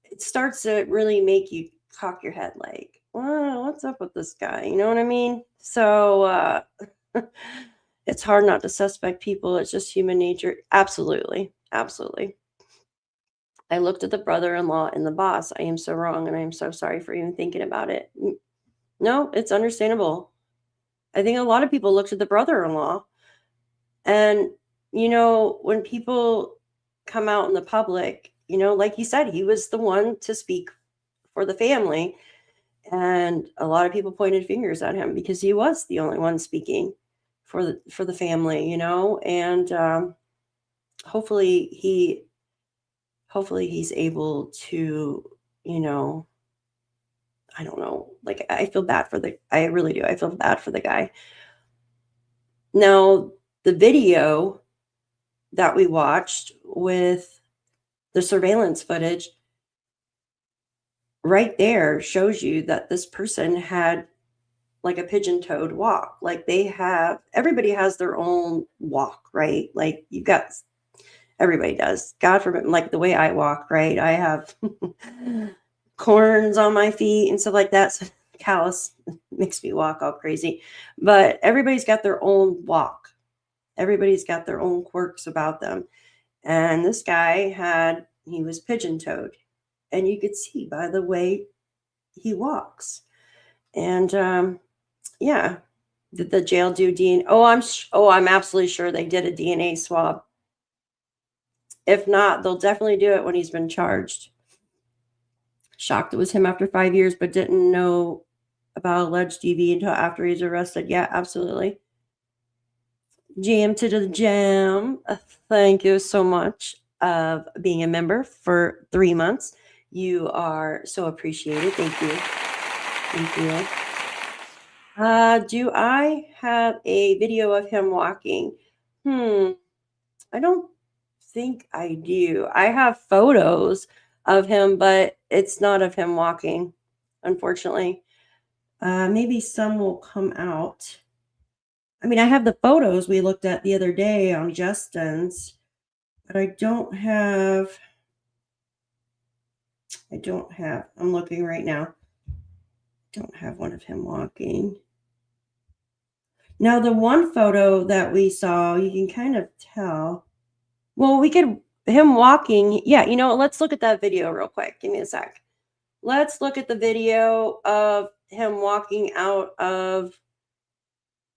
it starts to really make you cock your head like, well, what's up with this guy? You know what I mean? So it's hard not to suspect people. It's just human nature. Absolutely. Absolutely. I looked at the brother-in-law and the boss. I am so wrong, and I am so sorry for even thinking about it. No, it's understandable. I think a lot of people looked at the brother-in-law. And, when people come out in the public, like you said, he was the one to speak for the family. And a lot of people pointed fingers at him because he was the only one speaking for the family, and hopefully he's able to, I don't know, like, I feel bad I really do. I feel bad for the guy. Now, the video that we watched with the surveillance footage right there shows you that this person had like a pigeon-toed walk. Like everybody has their own walk, right? Like everybody does. God forbid, like the way I walk, right? I have corns on my feet and stuff like that. So callus makes me walk all crazy. But everybody's got their own walk. Everybody's got their own quirks about them. And this guy he was pigeon-toed. And you could see by the way he walks. And yeah, did the jail do DNA? I'm absolutely sure they did a DNA swab. If not, they'll definitely do it when he's been charged. Shocked it was him after 5 years, but didn't know about alleged DV until after he's arrested. Yeah, absolutely. Jam to the jam. Thank you so much of being a member for 3 months. You are so appreciated. Thank you. Thank you. Do I have a video of him walking? I don't think I do. I have photos of him, but it's not of him walking, unfortunately. Maybe some will come out. I mean, I have the photos we looked at the other day on Justin's, but I don't have, I'm looking right now. Don't have one of him walking. Now, the one photo that we saw, you can kind of tell. Well, him walking. Yeah, let's look at that video real quick. Give me a sec. Let's look at the video of him walking out of,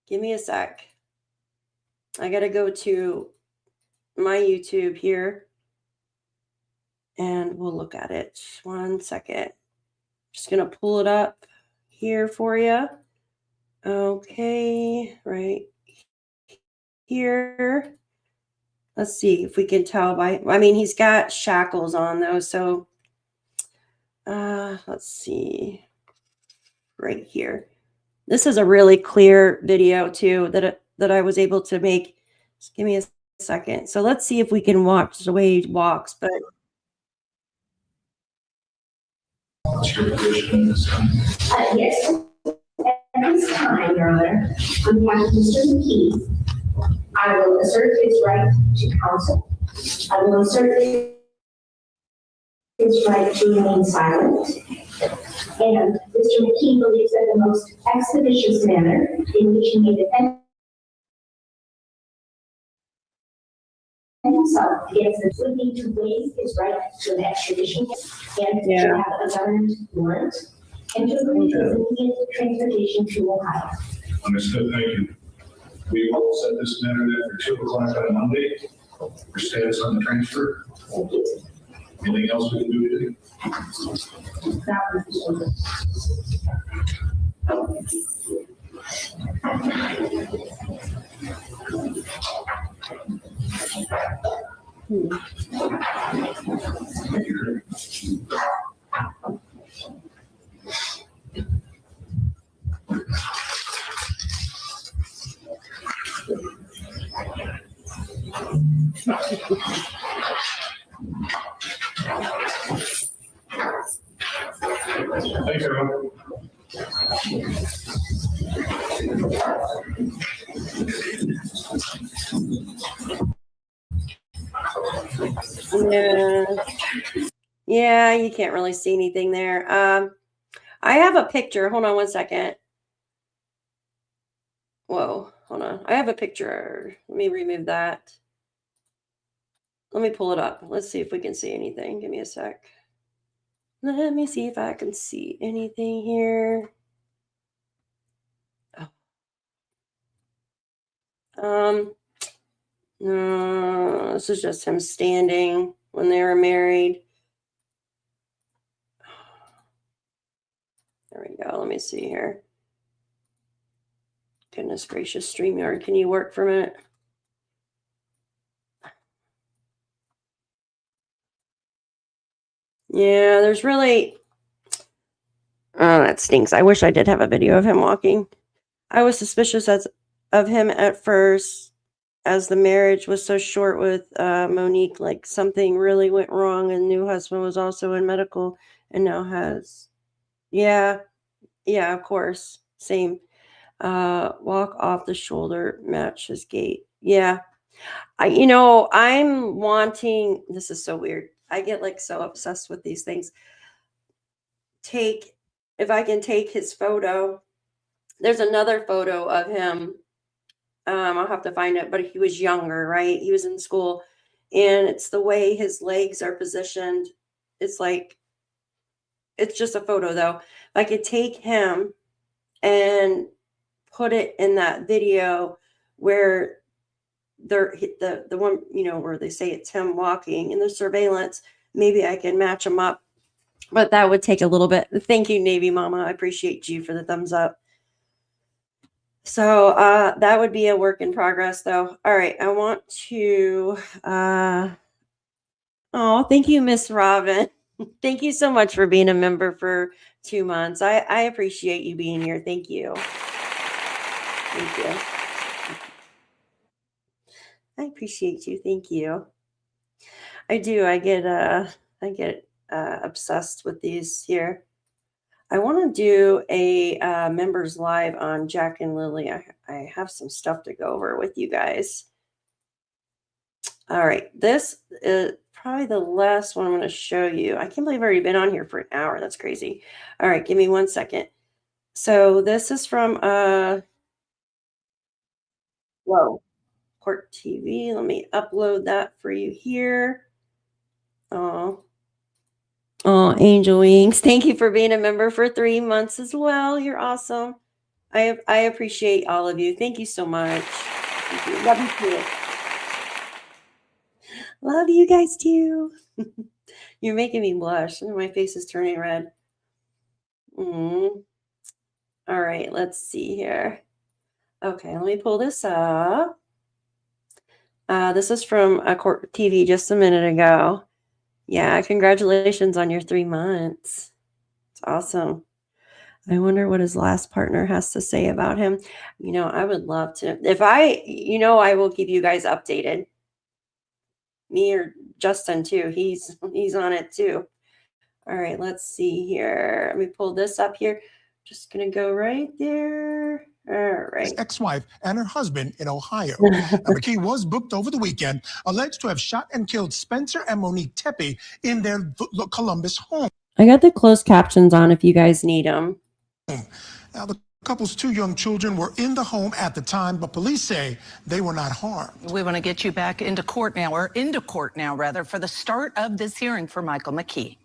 give me a sec. I got to go to my YouTube here and we'll look at it. 1 second. Just going to pull it up here for you. Okay, right here. Let's see if we can tell he's got shackles on though. So let's see right here. This is a really clear video too that I was able to make. Just give me a second. So let's see if we can watch the way he walks. But What's your position in this? Yes. At this time, Your Honor, on behalf of Mr. McKee, I will assert his right to counsel. I will assert his right to remain silent. And Mr. McKee believes that the most expeditious manner in which he may defend himself against this would be to waive his right to an extradition and to have a government warrant and to agree to his immediate transportation to Ohio. Understood, thank you. We will set this matter then for 2 o'clock on Monday for status on the transfer. Thank you. Anything else we can do today? Thank you. Thanks, everyone. Yeah, you can't really see anything there. I have a picture. Hold on one second. Whoa, hold on. I have a picture. Let me remove that. Let me pull it up. Let's see if we can see anything. Give me a sec. Let me see if I can see anything here. Oh. No, this is just him standing when they were married. There we go. Let me see here. Goodness gracious, StreamYard. Can you work for a minute? Yeah, there's really... Oh, that stinks. I wish I did have a video of him walking. I was suspicious of him at first, as the marriage was so short with Monique. Like something really went wrong, and new husband was also in medical and now has... Yeah, of course. Same. Walk off the shoulder, match his gait. Yeah. I'm wanting... This is so weird. I get like so obsessed with these things. If I can take his photo, there's another photo of him. I'll have to find it, but he was younger, right? He was in school, and it's the way his legs are positioned. It's like, it's just a photo though. If I could take him and put it in that video where they're the one, where they say it's him walking in the surveillance, maybe I can match them up, but that would take a little bit. Thank you, Navy Mama. I appreciate you for the thumbs up. So that would be a work in progress though. All right. I want to, thank you, Miss Robin. Thank you so much for being a member for 2 months. I appreciate you being here. Thank you. Thank you. I appreciate you. Thank you. I do. I get obsessed with these here. I want to do a members live on Jack and Lily. I have some stuff to go over with you guys. All right. This is probably the last one I'm going to show you. I can't believe I've already been on here for an hour. That's crazy. All right. Give me 1 second. So this is from Court TV. Let me upload that for you here. Oh, Angel Wings. Thank you for being a member for 3 months as well. You're awesome. I appreciate all of you. Thank you so much. Thank you. Love you too. Love you guys too. You're making me blush. My face is turning red. All right, let's see here. Okay, let me pull this up. This is from Court TV just a minute ago. Yeah, congratulations on your 3 months. It's awesome. I wonder what his last partner has to say about him. I would love to. If I will keep you guys updated. Me or Justin too. He's on it too. All right, let's see here. Let me pull this up here. Just going to go right there. All right. His ex-wife and her husband in Ohio. Now, McKee was booked over the weekend, alleged to have shot and killed Spencer and Monique Tepe in their Columbus home. I got the closed captions on if you guys need them. Now, the couple's 2 young children were in the home at the time, but police say they were not harmed. We want to get you back into court now, for the start of this hearing for Michael McKee.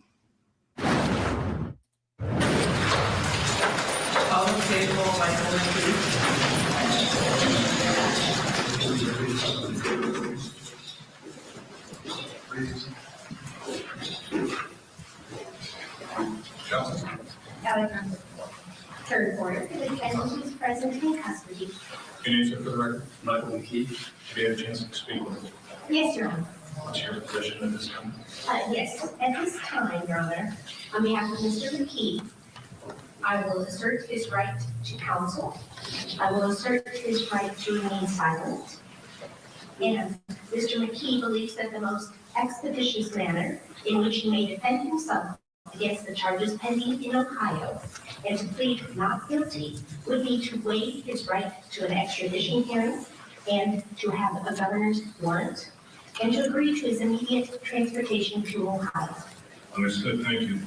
Third quarter, the defendant is present in custody. Can you answer for the record? Michael McKee. Have you had a chance to speak with him? Yes, Your Honor. What's your position at this time? Yes, at this time, Your Honor, on behalf of Mr. McKee, I will assert his right to counsel. I will assert his right to remain silent. And Mr. McKee believes that the most expeditious manner in which he may defend himself against the charges pending in Ohio and to plead not guilty would be to waive his right to an extradition hearing and to have a governor's warrant and to agree to his immediate transportation to Ohio. Understood, thank you.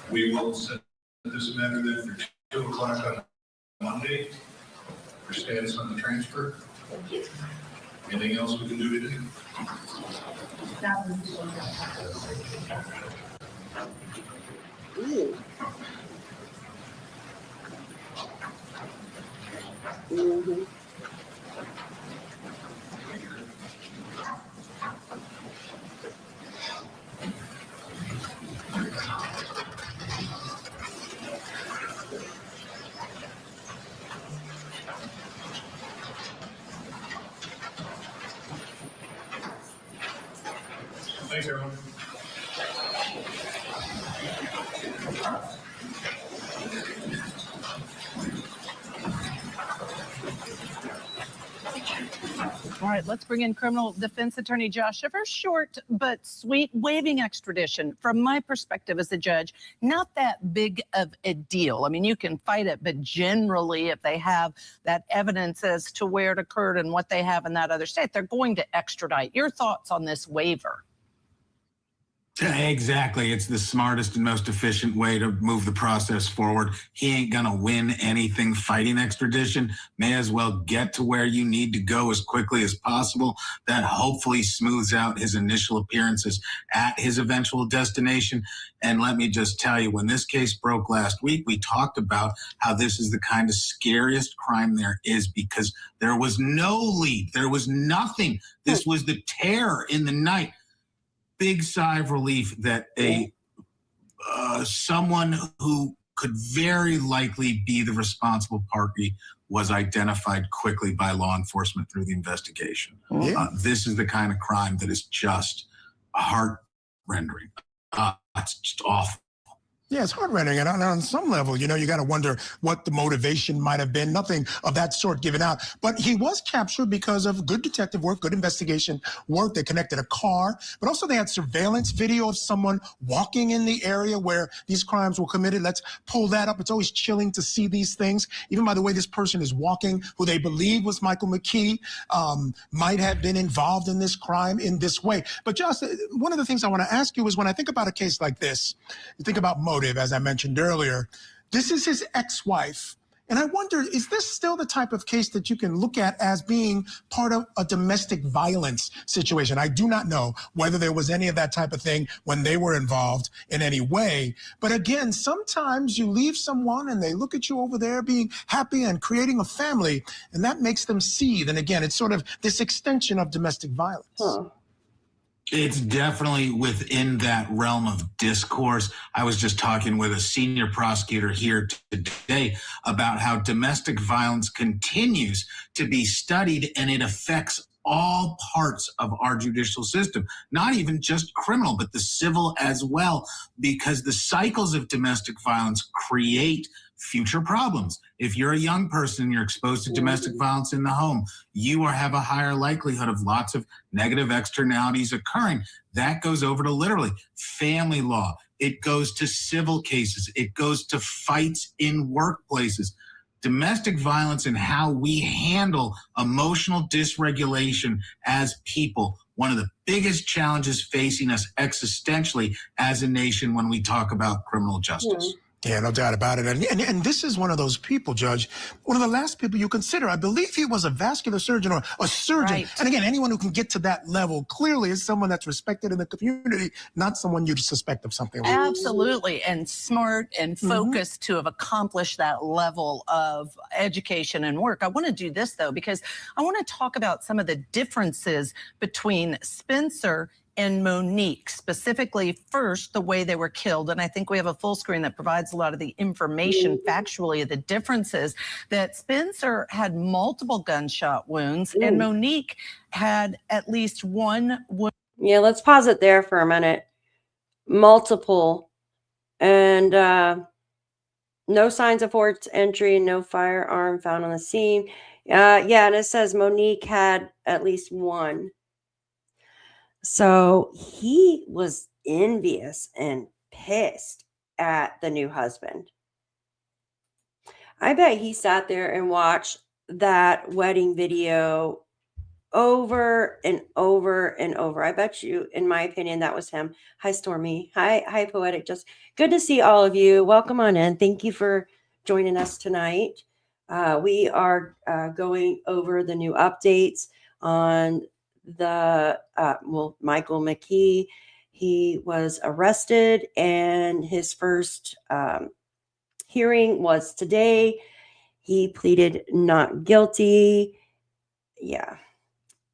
We will set this matter then for 2 o'clock on Monday for status on the transfer. Thank you. Anything else we can do today? Ooh. Mm-hmm. Thanks, everyone. All right, let's bring in criminal defense attorney Josh Schiffer. Short but sweet, waiving extradition. From my perspective as a judge, not that big of a deal. I mean, you can fight it, but generally, if they have that evidence as to where it occurred and what they have in that other state, they're going to extradite. Your thoughts on this waiver? Exactly. It's the smartest and most efficient way to move the process forward. He ain't going to win anything fighting extradition. May as well get to where you need to go as quickly as possible. That hopefully smooths out his initial appearances at his eventual destination. And let me just tell you, when this case broke last week, we talked about how this is the kind of scariest crime there is because there was no lead. There was nothing. This was the terror in the night. Big sigh of relief that someone who could very likely be the responsible party was identified quickly by law enforcement through the investigation. This is the kind of crime that is just heart-rending. It's just awful. Yeah, it's heart-rending, and on some level, you got to wonder what the motivation might have been. Nothing of that sort given out. But he was captured because of good detective work, good investigation work. They connected a car, but also they had surveillance video of someone walking in the area where these crimes were committed. Let's pull that up. It's always chilling to see these things. Even by the way this person is walking, who they believe was Michael McKee, might have been involved in this crime in this way. But Josh, one of the things I want to ask you is when I think about a case like this, you think about motive. As I mentioned earlier, this is his ex-wife. And I wonder, is this still the type of case that you can look at as being part of a domestic violence situation? I do not know whether there was any of that type of thing when they were involved in any way. But again, sometimes you leave someone and they look at you over there being happy and creating a family, and that makes them seethe. And again, it's sort of this extension of domestic violence. Huh. It's definitely within that realm of discourse. I was just talking with a senior prosecutor here today about how domestic violence continues to be studied and it affects all parts of our judicial system, not even just criminal, but the civil as well, because the cycles of domestic violence create future problems. If you're a young person and you're exposed to domestic violence in the home, you have a higher likelihood of lots of negative externalities occurring. That goes over to literally family law. It goes to civil cases. It goes to fights in workplaces. Domestic violence and how we handle emotional dysregulation as people, one of the biggest challenges facing us existentially as a nation when we talk about criminal justice. Yeah, no doubt about it. And this is one of those people, Judge, one of the last people you consider. I believe he was a vascular surgeon or a surgeon. Right. And again, anyone who can get to that level clearly is someone that's respected in the community, not someone you'd suspect of something. Absolutely. And smart and focused to have accomplished that level of education and work. I want to do this, though, because I want to talk about some of the differences between Spencer and Monique, specifically first the way they were killed. And I think we have a full screen that provides a lot of the information factually of the differences, that Spencer had multiple gunshot wounds and Monique had at least one wound. Yeah, let's pause it there for a minute. Multiple, and no signs of forced entry, no firearm found on the scene. Yeah, and it says Monique had at least one. So he was envious and pissed at the new husband. I bet he sat there and watched that wedding video over and over and over. I bet you, in my opinion, that was him. Hi, Stormy. Hi, Poetic. Just good to see all of you. Welcome on in. Thank you for joining us tonight. We are going over the new updates on the Michael McKee. He was arrested and his first hearing was today. He pleaded not guilty. Yeah.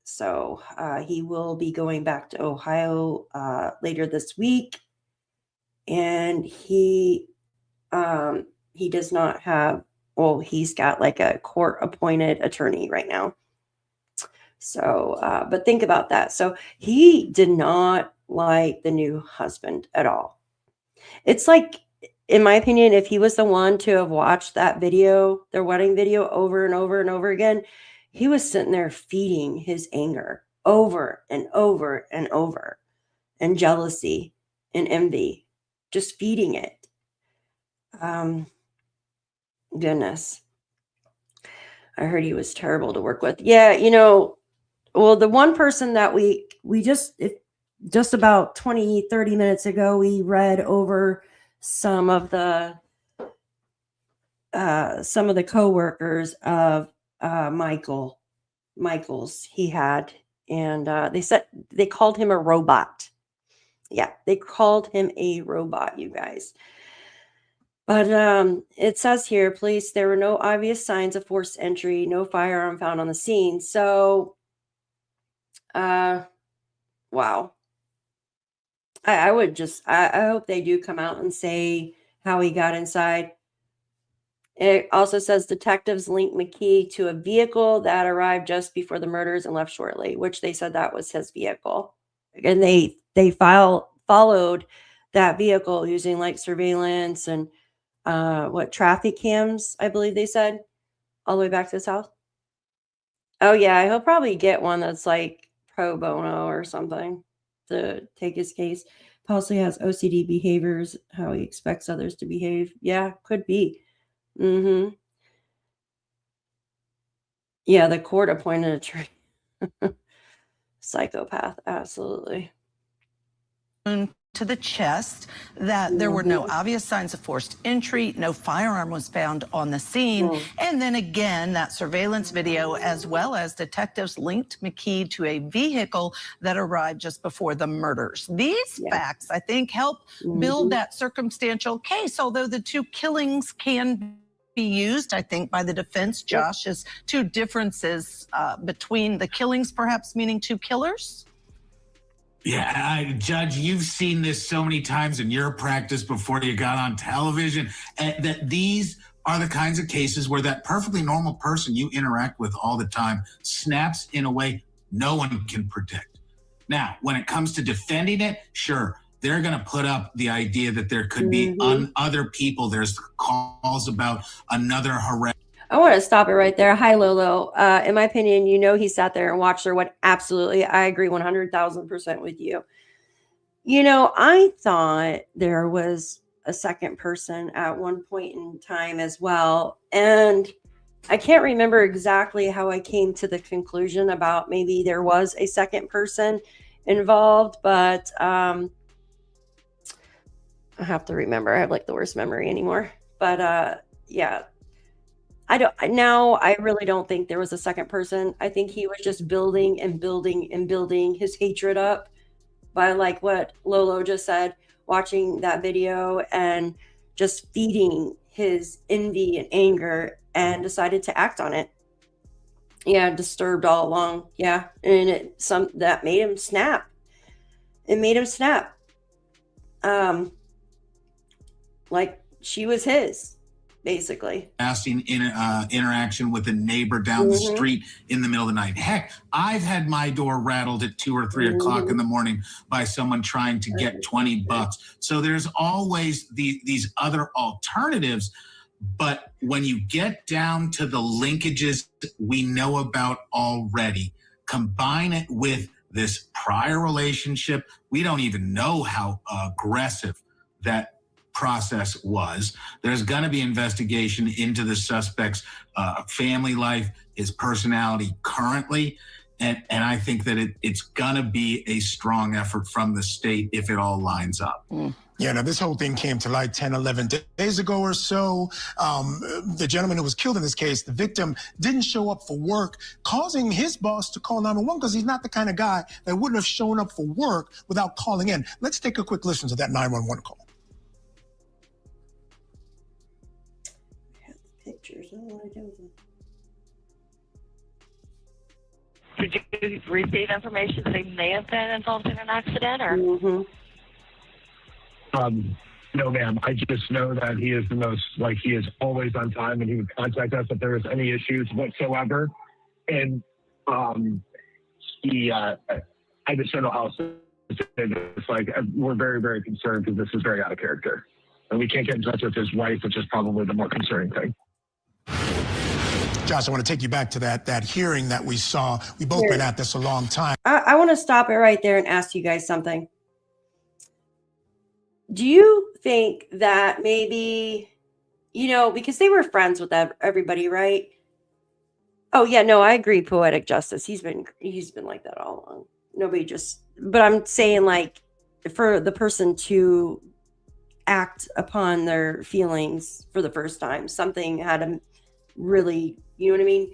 So he will be going back to Ohio later this week. And he does not have, well, he's got like a court appointed attorney right now. So, but think about that. So he did not like the new husband at all. It's like, in my opinion, if he was the one to have watched that video, their wedding video over and over and over again, he was sitting there feeding his anger over and over and over, and jealousy and envy, just feeding it. Goodness. I heard he was terrible to work with. Yeah, you know, well, the one person that we just about 20, 30 minutes ago, we read over some of the co-workers of Michael's he had, and they called him a robot. Yeah, they called him a robot, you guys. But it says here, police, there were no obvious signs of forced entry, no firearm found on the scene. So, wow. I hope they do come out and say how he got inside. It also says detectives linked McKee to a vehicle that arrived just before the murders and left shortly, which they said that was his vehicle. And they followed that vehicle using like surveillance and traffic cams, I believe they said, all the way back to his house. Oh yeah, he'll probably get one that's like pro bono or something to take his case. Possibly has OCD behaviors, how he expects others to behave. Yeah, could be. Yeah, the court appointed attorney. Psychopath, absolutely. To the chest, that there were no obvious signs of forced entry, no firearm was found on the scene. And then again, that surveillance video, as well as detectives linked McKee to a vehicle that arrived just before the murders. These facts, I think, help build that circumstantial case, although the two killings can be used, I think, by the defense, Josh, as two differences between the killings, perhaps meaning two killers. Yeah, Judge, you've seen this so many times in your practice before you got on television, and that these are the kinds of cases where that perfectly normal person you interact with all the time snaps in a way no one can predict. Now, when it comes to defending it, sure, they're going to put up the idea that there could be other people. There's calls about another harassment. I want to stop it right there. Hi, Lolo. In my opinion, he sat there and watched her. What? Absolutely. I agree 100,000% with you. I thought there was a second person at one point in time as well. And I can't remember exactly how I came to the conclusion about maybe there was a second person involved, but I have to remember. I have like the worst memory anymore. But yeah. I really don't think there was a second person. I think he was just building and building and building his hatred up by like what Lolo just said, watching that video and just feeding his envy and anger, and decided to act on it. Yeah, disturbed all along. Yeah, and that made him snap. It made him snap. Like she was his. Basically, Asking interaction with a neighbor down the street in the middle of the night. Heck, I've had my door rattled at 2 or 3 o'clock in the morning by someone trying to get $20. So there's always these other alternatives. But when you get down to the linkages we know about already, combine it with this prior relationship, we don't even know how aggressive that process was. There's going to be investigation into the suspect's family life, his personality currently, and I think that it's going to be a strong effort from the state if it all lines up. Yeah, now this whole thing came to light 10, 11 days ago or so. The gentleman who was killed in this case, the victim, didn't show up for work, causing his boss to call 911 because he's not the kind of guy that wouldn't have shown up for work without calling in. Let's take a quick listen to that 911 call. Pictures. I don't know what I do with them. Did you receive information that he may have been involved in an accident, or? No, ma'am. I just know that he is he is always on time, and he would contact us if there was any issues whatsoever. And I just don't know how to say this. We're very, very concerned because this is very out of character. And we can't get in touch with his wife, which is probably the more concerning thing. Josh, I want to take you back to that hearing that we saw. We both been at this a long time. I want to stop it right there and ask you guys something. Do you think that maybe, because they were friends with everybody, right? Oh yeah, no, I agree. Poetic justice. He's been like that all along. But I'm saying like for the person to act upon their feelings for the first time, something had to really, you know what I mean?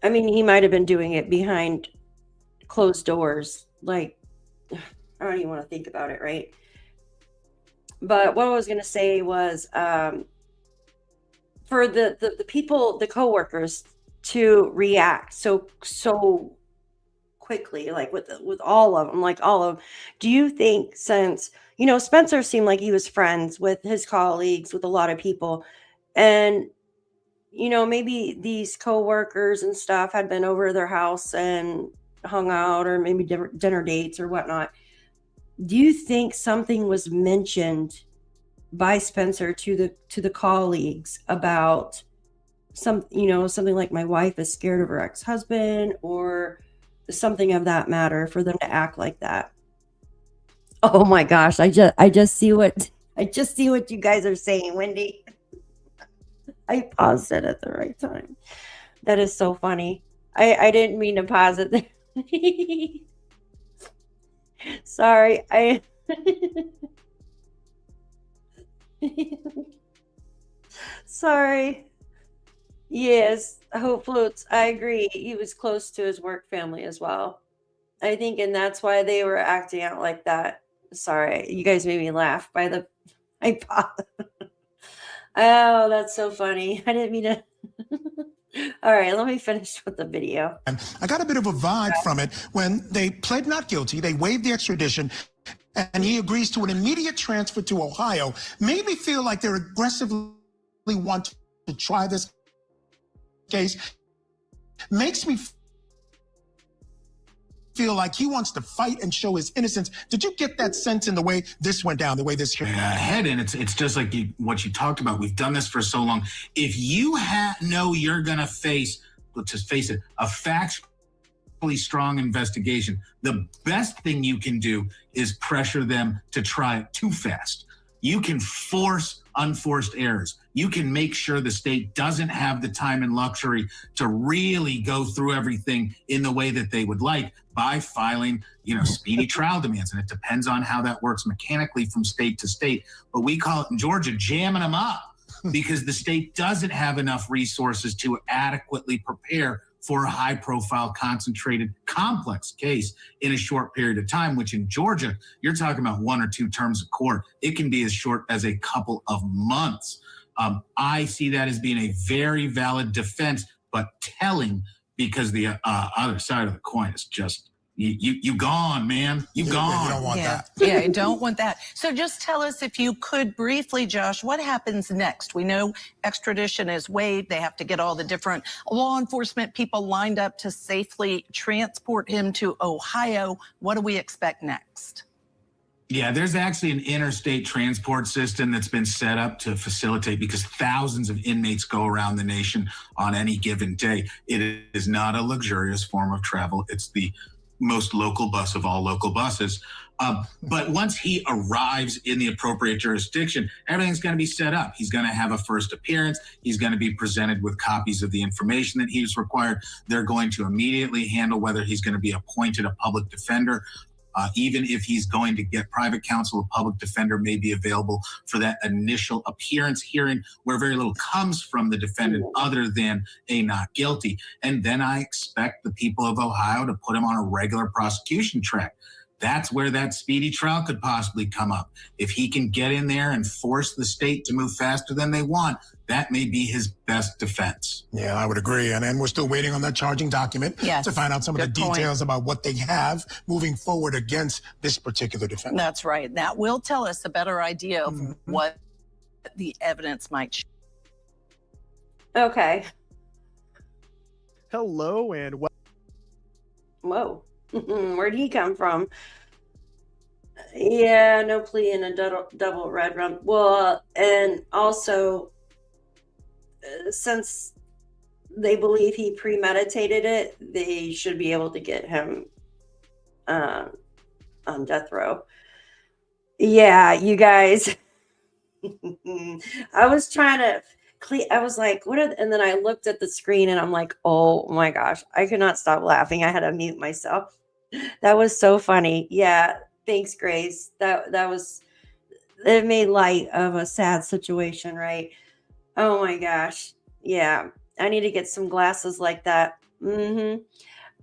I mean, he might have been doing it behind closed doors. Like, I don't even want to think about it, right? But what I was going to say was for the people, the coworkers, to react so quickly, like with all of them, do you think, since, Spencer seemed like he was friends with his colleagues, with a lot of people, and, maybe these coworkers and stuff had been over their house and hung out, or maybe dinner dates or whatnot. Do you think something was mentioned by Spencer to the colleagues about something like, my wife is scared of her ex-husband, or something of that matter, for them to act like that? Oh my gosh, I just see what you guys are saying, Wendy. I paused it at the right time. That is so funny. I didn't mean to pause it there. Sorry. Sorry. Yes, Hope Floats. I agree. He was close to his work family as well, I think, and that's why they were acting out like that. Sorry, you guys made me laugh by the iPod. Oh, that's so funny. I didn't mean to. All right, let me finish with the video. I got a bit of a vibe from it when they pled not guilty. They waived the extradition, and he agrees to an immediate transfer to Ohio. Made me feel like they're aggressively want to try this case. Makes me feel like he wants to fight and show his innocence. Did you get that sense in the way this went down, the way this ahead? And it's just like what you talked about. We've done this for so long. If you know you're going to face, let's just face it, a factually strong investigation, the best thing you can do is pressure them to try it too fast. You can force unforced errors. You can make sure the state doesn't have the time and luxury to really go through everything in the way that they would like by filing, speedy trial demands. And it depends on how that works mechanically from state to state. But we call it in Georgia jamming them up because the state doesn't have enough resources to adequately prepare for a high-profile, concentrated, complex case in a short period of time, which in Georgia, you're talking about 1 or 2 terms of court. It can be as short as a couple of months. I see that as being a very valid defense, but telling, because the other side of the coin is just, you gone, man. You gone. You don't want that. Yeah, I don't want that. So just tell us, if you could briefly, Josh, what happens next? We know extradition is waived. They have to get all the different law enforcement people lined up to safely transport him to Ohio. What do we expect next? Yeah, there's actually an interstate transport system that's been set up to facilitate, because thousands of inmates go around the nation on any given day. It is not a luxurious form of travel. It's the most local bus of all local buses. But once he arrives in the appropriate jurisdiction, everything's going to be set up. He's going to have a first appearance. He's going to be presented with copies of the information that he's required. They're going to immediately handle whether he's going to be appointed a public defender. Even if he's going to get private counsel, a public defender may be available for that initial appearance hearing where very little comes from the defendant other than a not guilty. And then I expect the people of Ohio to put him on a regular prosecution track. That's where that speedy trial could possibly come up. If he can get in there and force the state to move faster than they want, that may be his best defense. Yeah, I would agree. And we're still waiting on that charging document to find out some of the details about what they have moving forward against this particular defendant. That's right. That will tell us a better idea of what the evidence might show. Okay. Hello and whoa. Where'd he come from? Yeah, no plea in a double red rum. Well, and also, since they believe he premeditated it, they should be able to get him on death row. Yeah, you guys. I was trying to I was like, and then I looked at the screen and I'm like, oh my gosh, I could not stop laughing. I had to mute myself. That was so funny. Yeah, thanks, Grace. It made light of a sad situation, right? Oh my gosh. Yeah, I need to get some glasses like that.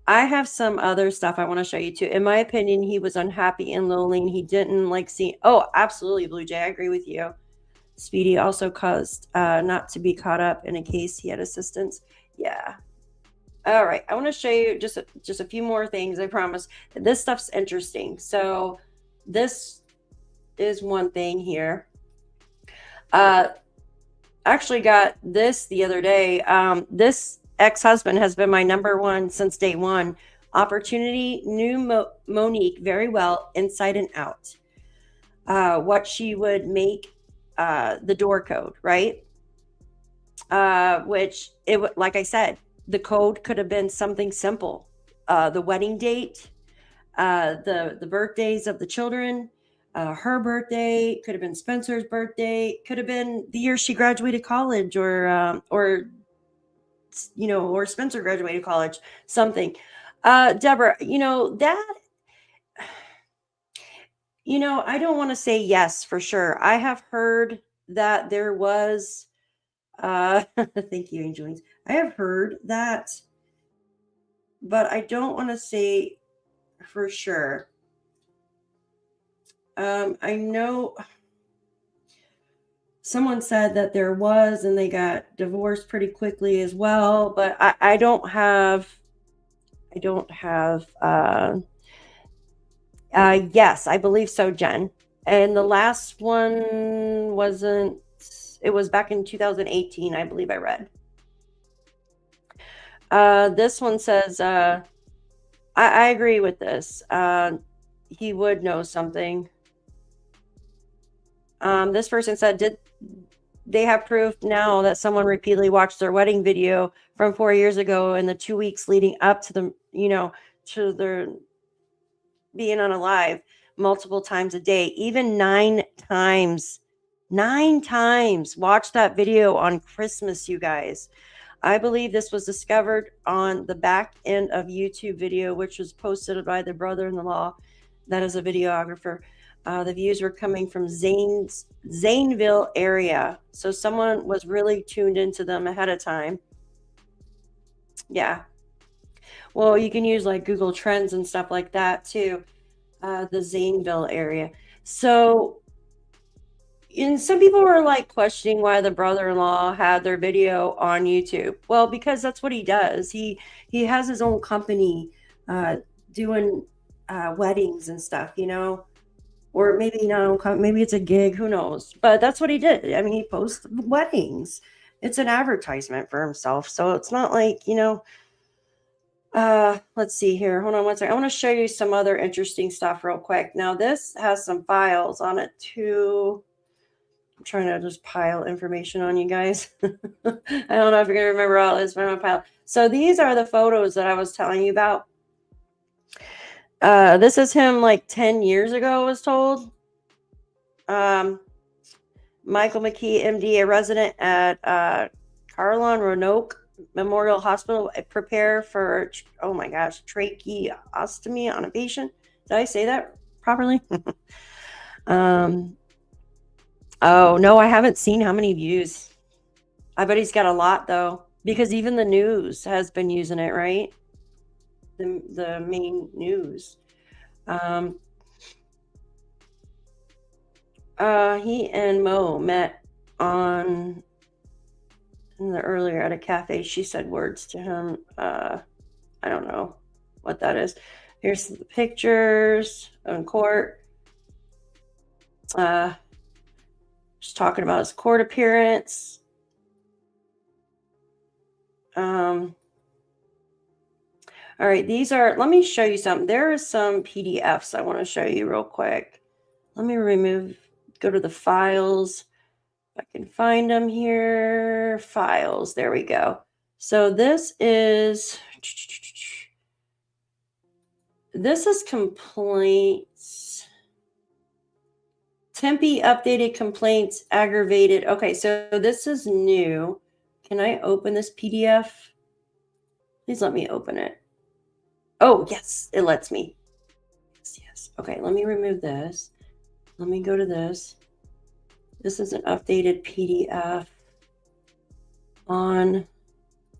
I have some other stuff I want to show you too. In my opinion, he was unhappy and lonely, and he didn't like seeing. Oh, absolutely, Blue Jay. I agree with you. Speedy also caused not to be caught up in a case he had assistance. Yeah. All right. I want to show you just a few more things. I promise. This stuff's interesting. So this is one thing here. Actually got this the other day. This ex-husband has been my number one since day one. Opportunity knew Monique very well, inside and out. What she would make the door code, right? Which like I said, the code could have been something simple. The wedding date, the birthdays of the children, her birthday, could have been Spencer's birthday, could have been the year she graduated college, or Spencer graduated college, something. Deborah, I don't want to say yes for sure. I have heard that there was, thank you, Angelines. I have heard that, but I don't want to say for sure. I know someone said that there was, and they got divorced pretty quickly as well, but I don't have, yes, I believe so, Jen. And the last one it was back in 2018, I believe I read. This one says, I agree with this. He would know something. This person said, did they have proof now that someone repeatedly watched their wedding video from 4 years ago in the 2 weeks leading up to the, to their being unalive multiple times a day, even 9 times? 9 times. Watch that video on Christmas, you guys. I believe this was discovered on the back end of YouTube video, which was posted by the brother-in-law that is a videographer. The views were coming from Zanesville area. So someone was really tuned into them ahead of time. Yeah. Well, you can use like Google Trends and stuff like that too. The Zanesville area. So, and some people were like questioning why the brother-in-law had their video on YouTube. Well, because that's what he does. He has his own company doing weddings and stuff, or maybe maybe it's a gig, who knows? But that's what he did. I mean, he posts weddings. It's an advertisement for himself, so it's not like let's see here. Hold on one second. I want to show you some other interesting stuff real quick. Now, this has some files on it too. I'm trying to just pile information on you guys. I don't know if you're going to remember all this, but I'm going to pile. So these are the photos that I was telling you about. This is him like 10 years ago, I was told. Michael McKee, MD, a resident at Carlon Roanoke Memorial Hospital, prepare for, oh my gosh, tracheostomy on a patient. Did I say that properly? Oh, no, I haven't seen how many views. I bet he's got a lot, though, because even the news has been using it, right? The main news. He and Mo met earlier at a cafe. She said words to him. I don't know what that is. Here's the pictures in court. Just talking about his court appearance. All right, let me show you something. There are some PDFs I want to show you real quick. Let me go to the files. If I can find them here. Files, there we go. So this is complaints. Tempe updated complaints aggravated. Okay, so this is new. Can I open this PDF? Please let me open it. Oh, yes, it lets me. Yes. Okay, let me remove this. Let me go to this. This is an updated PDF on,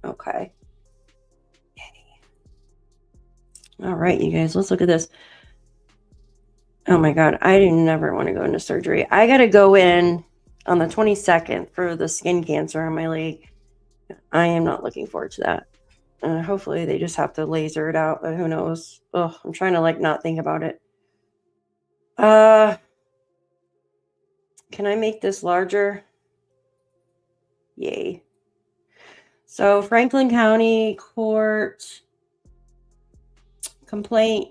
okay. Yay. All right, you guys, let's look at this. Oh my God, I do never want to go into surgery. I got to go in on the 22nd for the skin cancer on my leg. I am not looking forward to that. Hopefully they just have to laser it out, but who knows? Oh, I'm trying to not think about it. Can I make this larger? Yay. So Franklin County Court complaint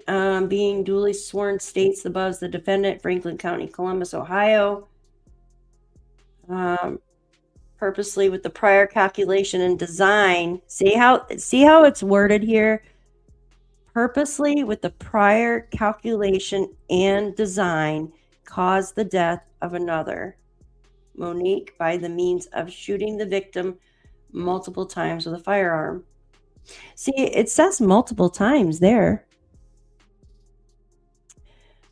being duly sworn states above the defendant, Franklin County, Columbus, Ohio. Purposely with the prior calculation and design. See how it's worded here? Purposely with the prior calculation and design caused the death of another, Monique, by the means of shooting the victim multiple times with a firearm. See, it says multiple times there.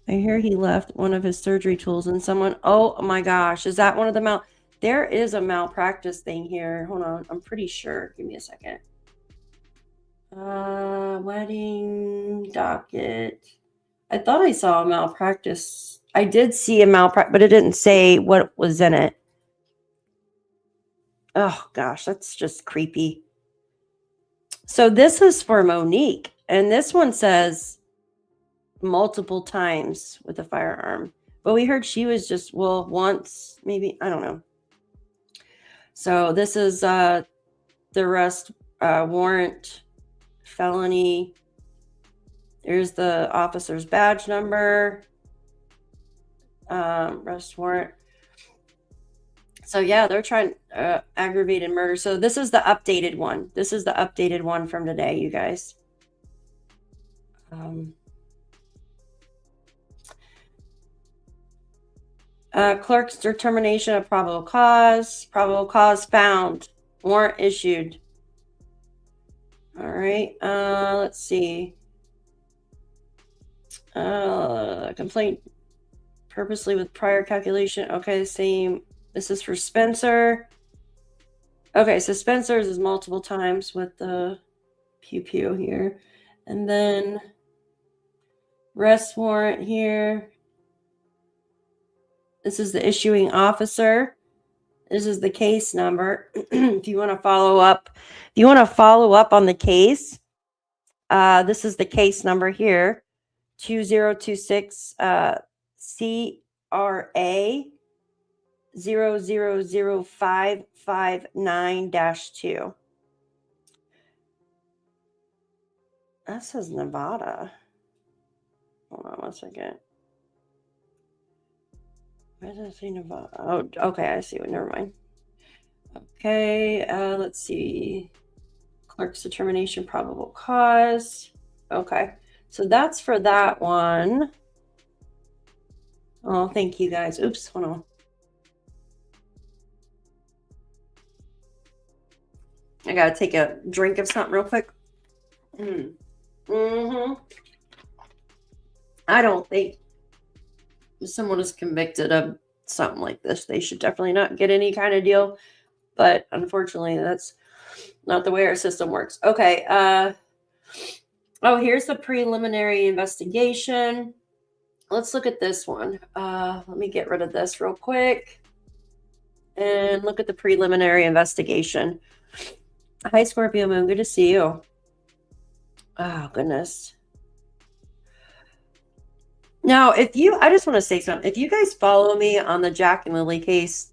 I hear he left one of his surgery tools and someone, oh my gosh, is that one of the there is a malpractice thing here. Hold on, I'm pretty sure. Give me a second. Wedding docket. I thought I saw a malpractice. I did see a malpractice, but it didn't say what was in it. Oh gosh, that's just creepy. So this is for Monique, and this one says multiple times with a firearm. But we heard she was just, once, maybe, I don't know. So this is the arrest warrant, felony Here's the officer's badge number. Arrest warrant. So yeah, they're trying aggravated murder. So this is the updated one. This is the updated one from today, you guys. Clerk's determination of probable cause. Probable cause found. Warrant issued. All right. Let's see. Complaint purposely with prior calculation. Okay, same. This is for Spencer. Okay, so Spencer's is multiple times with the pew here. And then arrest warrant here. This is the issuing officer. This is the case number. If you want to follow up, on the case, this is the case number here, 2026 CRA 000559-2. That says Nevada. Hold on 1 second. Where does it say Nevada? Oh, okay, I see. Never mind. Okay, let's see. Clerk's determination, probable cause. Okay, so that's for that one. Oh, thank you guys. Oops, hold on. I gotta take a drink of something real quick. I don't think if someone is convicted of something like this, they should definitely not get any kind of deal. But unfortunately, that's not the way our system works. Okay. Oh, here's the preliminary investigation. Let's look at this one. Let me get rid of this real quick and look at the preliminary investigation. Hi, Scorpio Moon. Good to see you. Oh, goodness. Now, I just want to say something. If you guys follow me on the Jack and Lily case,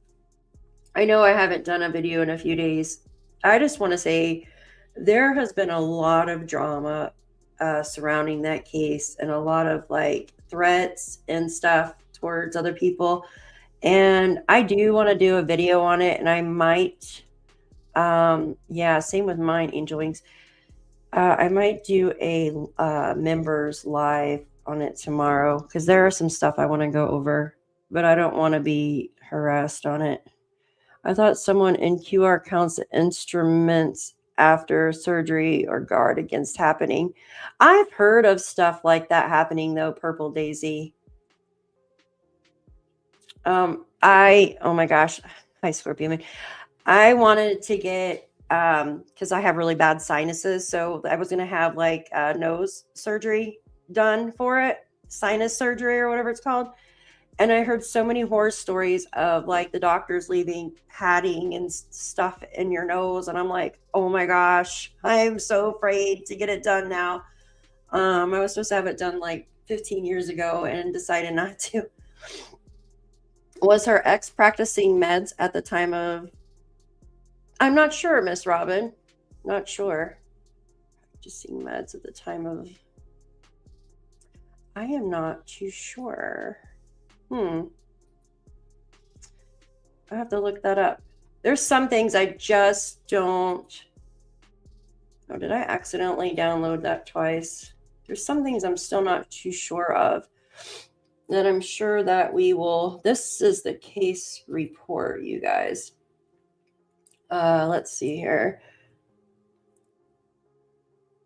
I know I haven't done a video in a few days. I just want to say there has been a lot of drama surrounding that case and a lot of like threats and stuff towards other people. And I do want to do a video on it, and I might, yeah, same with mine, Angel Wings. I might do a members live on it tomorrow because there are some stuff I want to go over, but I don't want to be harassed on it. I thought someone in QR counts the instruments after surgery or guard against happening. I've heard of stuff like that happening though, Purple Daisy. Oh my gosh. Hi, Scorpio Man. I wanted to get because I have really bad sinuses, so I was gonna have like nose surgery done for it, sinus surgery or whatever it's called. And I heard so many horror stories of like the doctors leaving padding and stuff in your nose, and I'm like, oh my gosh, I'm so afraid to get it done now. I was supposed to have it done like 15 years ago and decided not to. Was her ex practicing meds at the time of? I'm not sure, Miss Robin. Not sure. Practicing meds at the time of. I am not too sure. I have to look that up. There's some things I just don't. Oh, did I accidentally download that twice? There's some things I'm still not too sure of that I'm sure that we will. This is the case report, you guys. Let's see here.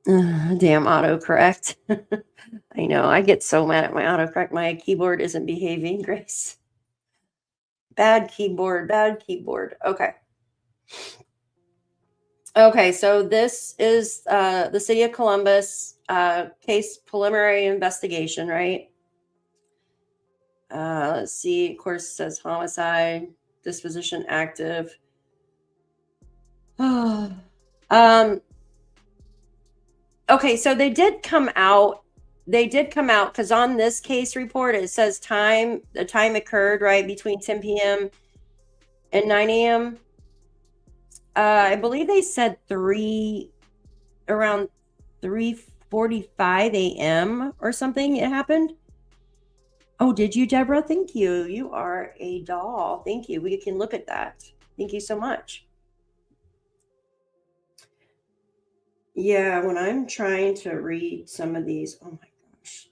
Damn autocorrect. I know. I get so mad at my autocorrect. My keyboard isn't behaving, Grace. Bad keyboard. Okay. Okay, so this is the City of Columbus case preliminary investigation, right? Let's see. Of course, it says homicide, disposition active. Okay, so they did come out because on this case report it says the time occurred right between 10 p.m. and 9 a.m. I believe they said around 3:40 3:45 a.m. or something it happened. Oh, did you, Deborah? Thank you. You are a doll. Thank you. We can look at that. Thank you so much. Yeah, when I'm trying to read some of these, oh my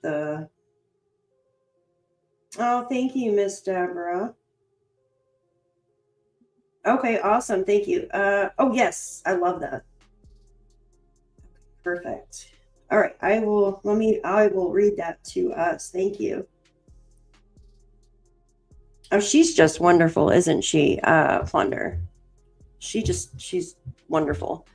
gosh, oh, thank you, Miss Deborah. Okay, awesome. Thank you. Oh yes, I love that. Perfect. All right, I will read that to us. Thank you. Oh, she's just wonderful, isn't she, Plunder? She's wonderful.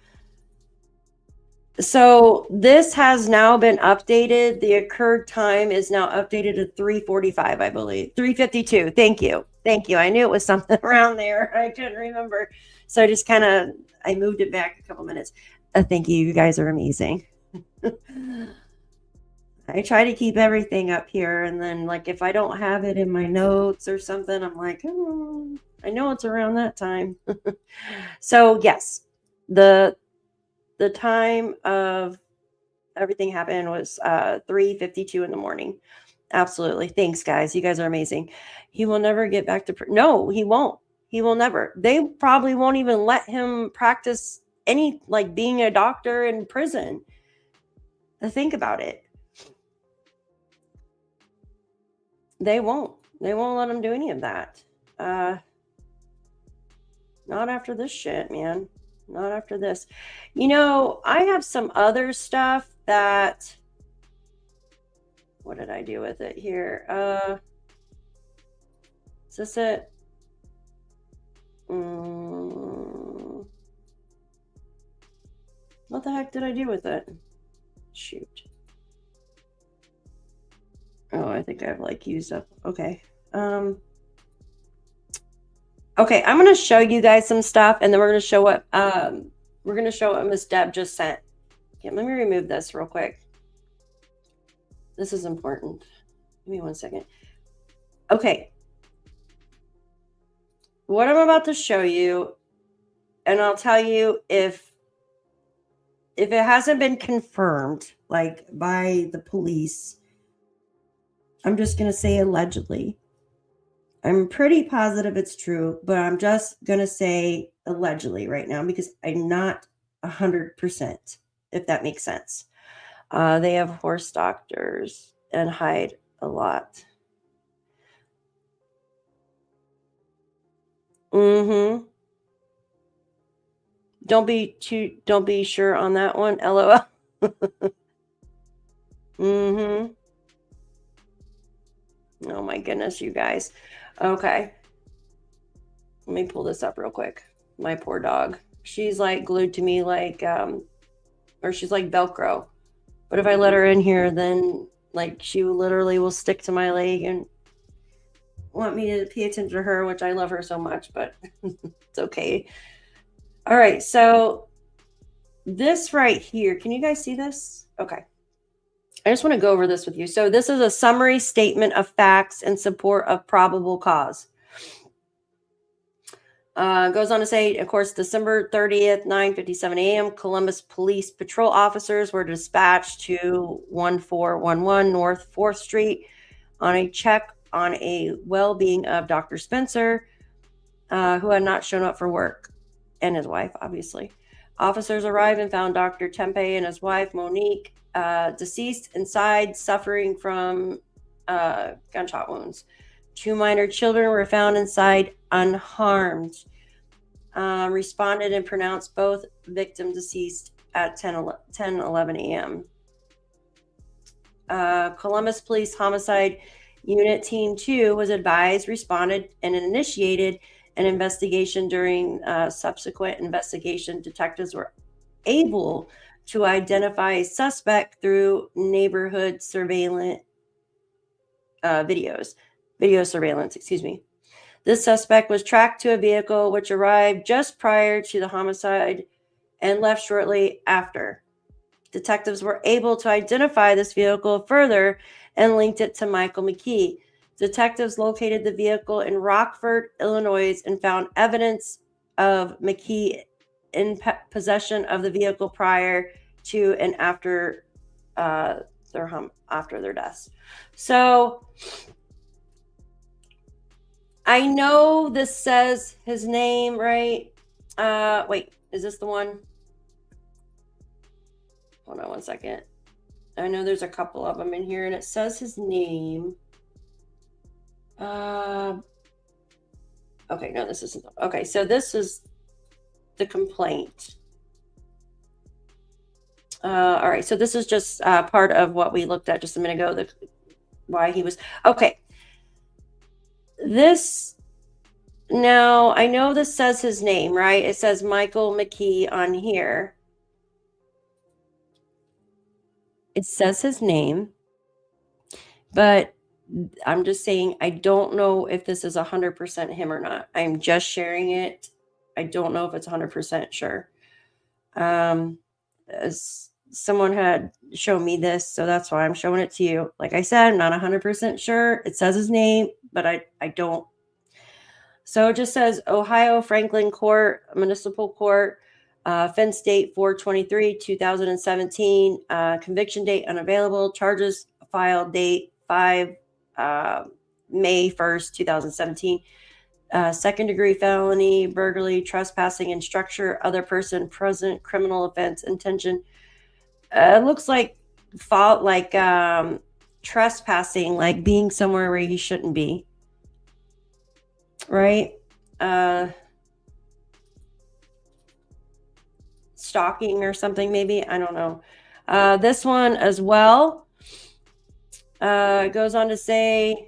So this has now been updated. The occurred time is now updated to 3:45, I believe. 3:52. Thank you. Thank you. I knew it was something around there. I couldn't remember. So I just I moved it back a couple minutes. Thank you. You guys are amazing. I try to keep everything up here. And then like, if I don't have it in my notes or something, I'm like, oh, I know it's around that time. So yes, the time of everything happened was 3:52 in the morning. Absolutely. Thanks, guys. You guys are amazing. He will never get back to no, he won't. He will never. They probably won't even let him practice any like being a doctor in prison. Think about it. They won't let him do any of that. Not after this shit, man. Not after this. You know, I have some other stuff that, what did I do with it here? Is this it? What the heck did I do with it? Shoot. Oh, I think I've like used up. Okay. Okay, I'm gonna show you guys some stuff, and then we're gonna show what Miss Deb just sent. Okay, let me remove this real quick. This is important. Give me 1 second. Okay. What I'm about to show you, and I'll tell you if it hasn't been confirmed, like by the police, I'm just going to say allegedly. I'm pretty positive it's true, but I'm just going to say allegedly right now because I'm not 100%, if that makes sense. They have horse doctors and hide a lot. Mm-hmm. Don't be sure on that one. LOL. Mm-hmm. Oh my goodness, you guys. Okay. Let me pull this up real quick. My poor dog. She's like glued to me like or she's like Velcro. But if I let her in here, then like she literally will stick to my leg and want me to pay attention to her, which I love her so much, but it's okay. All right, so this right here, can you guys see this? Okay. I just want to go over this with you. So this is a summary statement of facts in support of probable cause. Goes on to say, of course, December 30th, 9:57 a.m., Columbus Police Patrol officers were dispatched to 1411 North 4th Street on a check on a well-being of Dr. Spencer, who had not shown up for work, and his wife, obviously. Officers arrived and found Dr. Tepe and his wife, Monique, deceased inside, suffering from gunshot wounds. 2 minor children were found inside unharmed. Responded and pronounced both victims deceased at 10:11 a.m. Columbus Police Homicide Unit Team 2 was advised, responded, and initiated an investigation. During subsequent investigation, detectives were able to identify a suspect through neighborhood surveillance video surveillance, excuse me. This suspect was tracked to a vehicle which arrived just prior to the homicide and left shortly after. Detectives were able to identify this vehicle further and linked it to Michael McKee. Detectives located the vehicle in Rockford, Illinois, and found evidence of McKee in possession of the vehicle prior to and after after their deaths. So I know this says his name, right? Wait, is this the one? Hold on one second. I know there's a couple of them in here, and it says his name. Okay, no, this isn't. Okay, so this is the complaint. All right, so this is just part of what we looked at just a minute ago, why he was. Okay. This, now, I know this says his name, right? It says Michael McKee on here. It says his name, but I'm just saying, I don't know if this is 100% him or not. I'm just sharing it. I don't know if it's 100% sure. As someone had shown me this, so that's why I'm showing it to you. Like I said, I'm not 100% sure. It says his name, but I don't. So it just says Ohio Franklin Court, Municipal Court, offense date 4/23/2017, conviction date unavailable, charges filed date 5 May 1st, 2017. Second degree felony, burglary, trespassing in structure, other person present, criminal offense, intention. It looks like fault, like trespassing, like being somewhere where he shouldn't be. Right? Stalking or something, maybe. I don't know. This one as well goes on to say,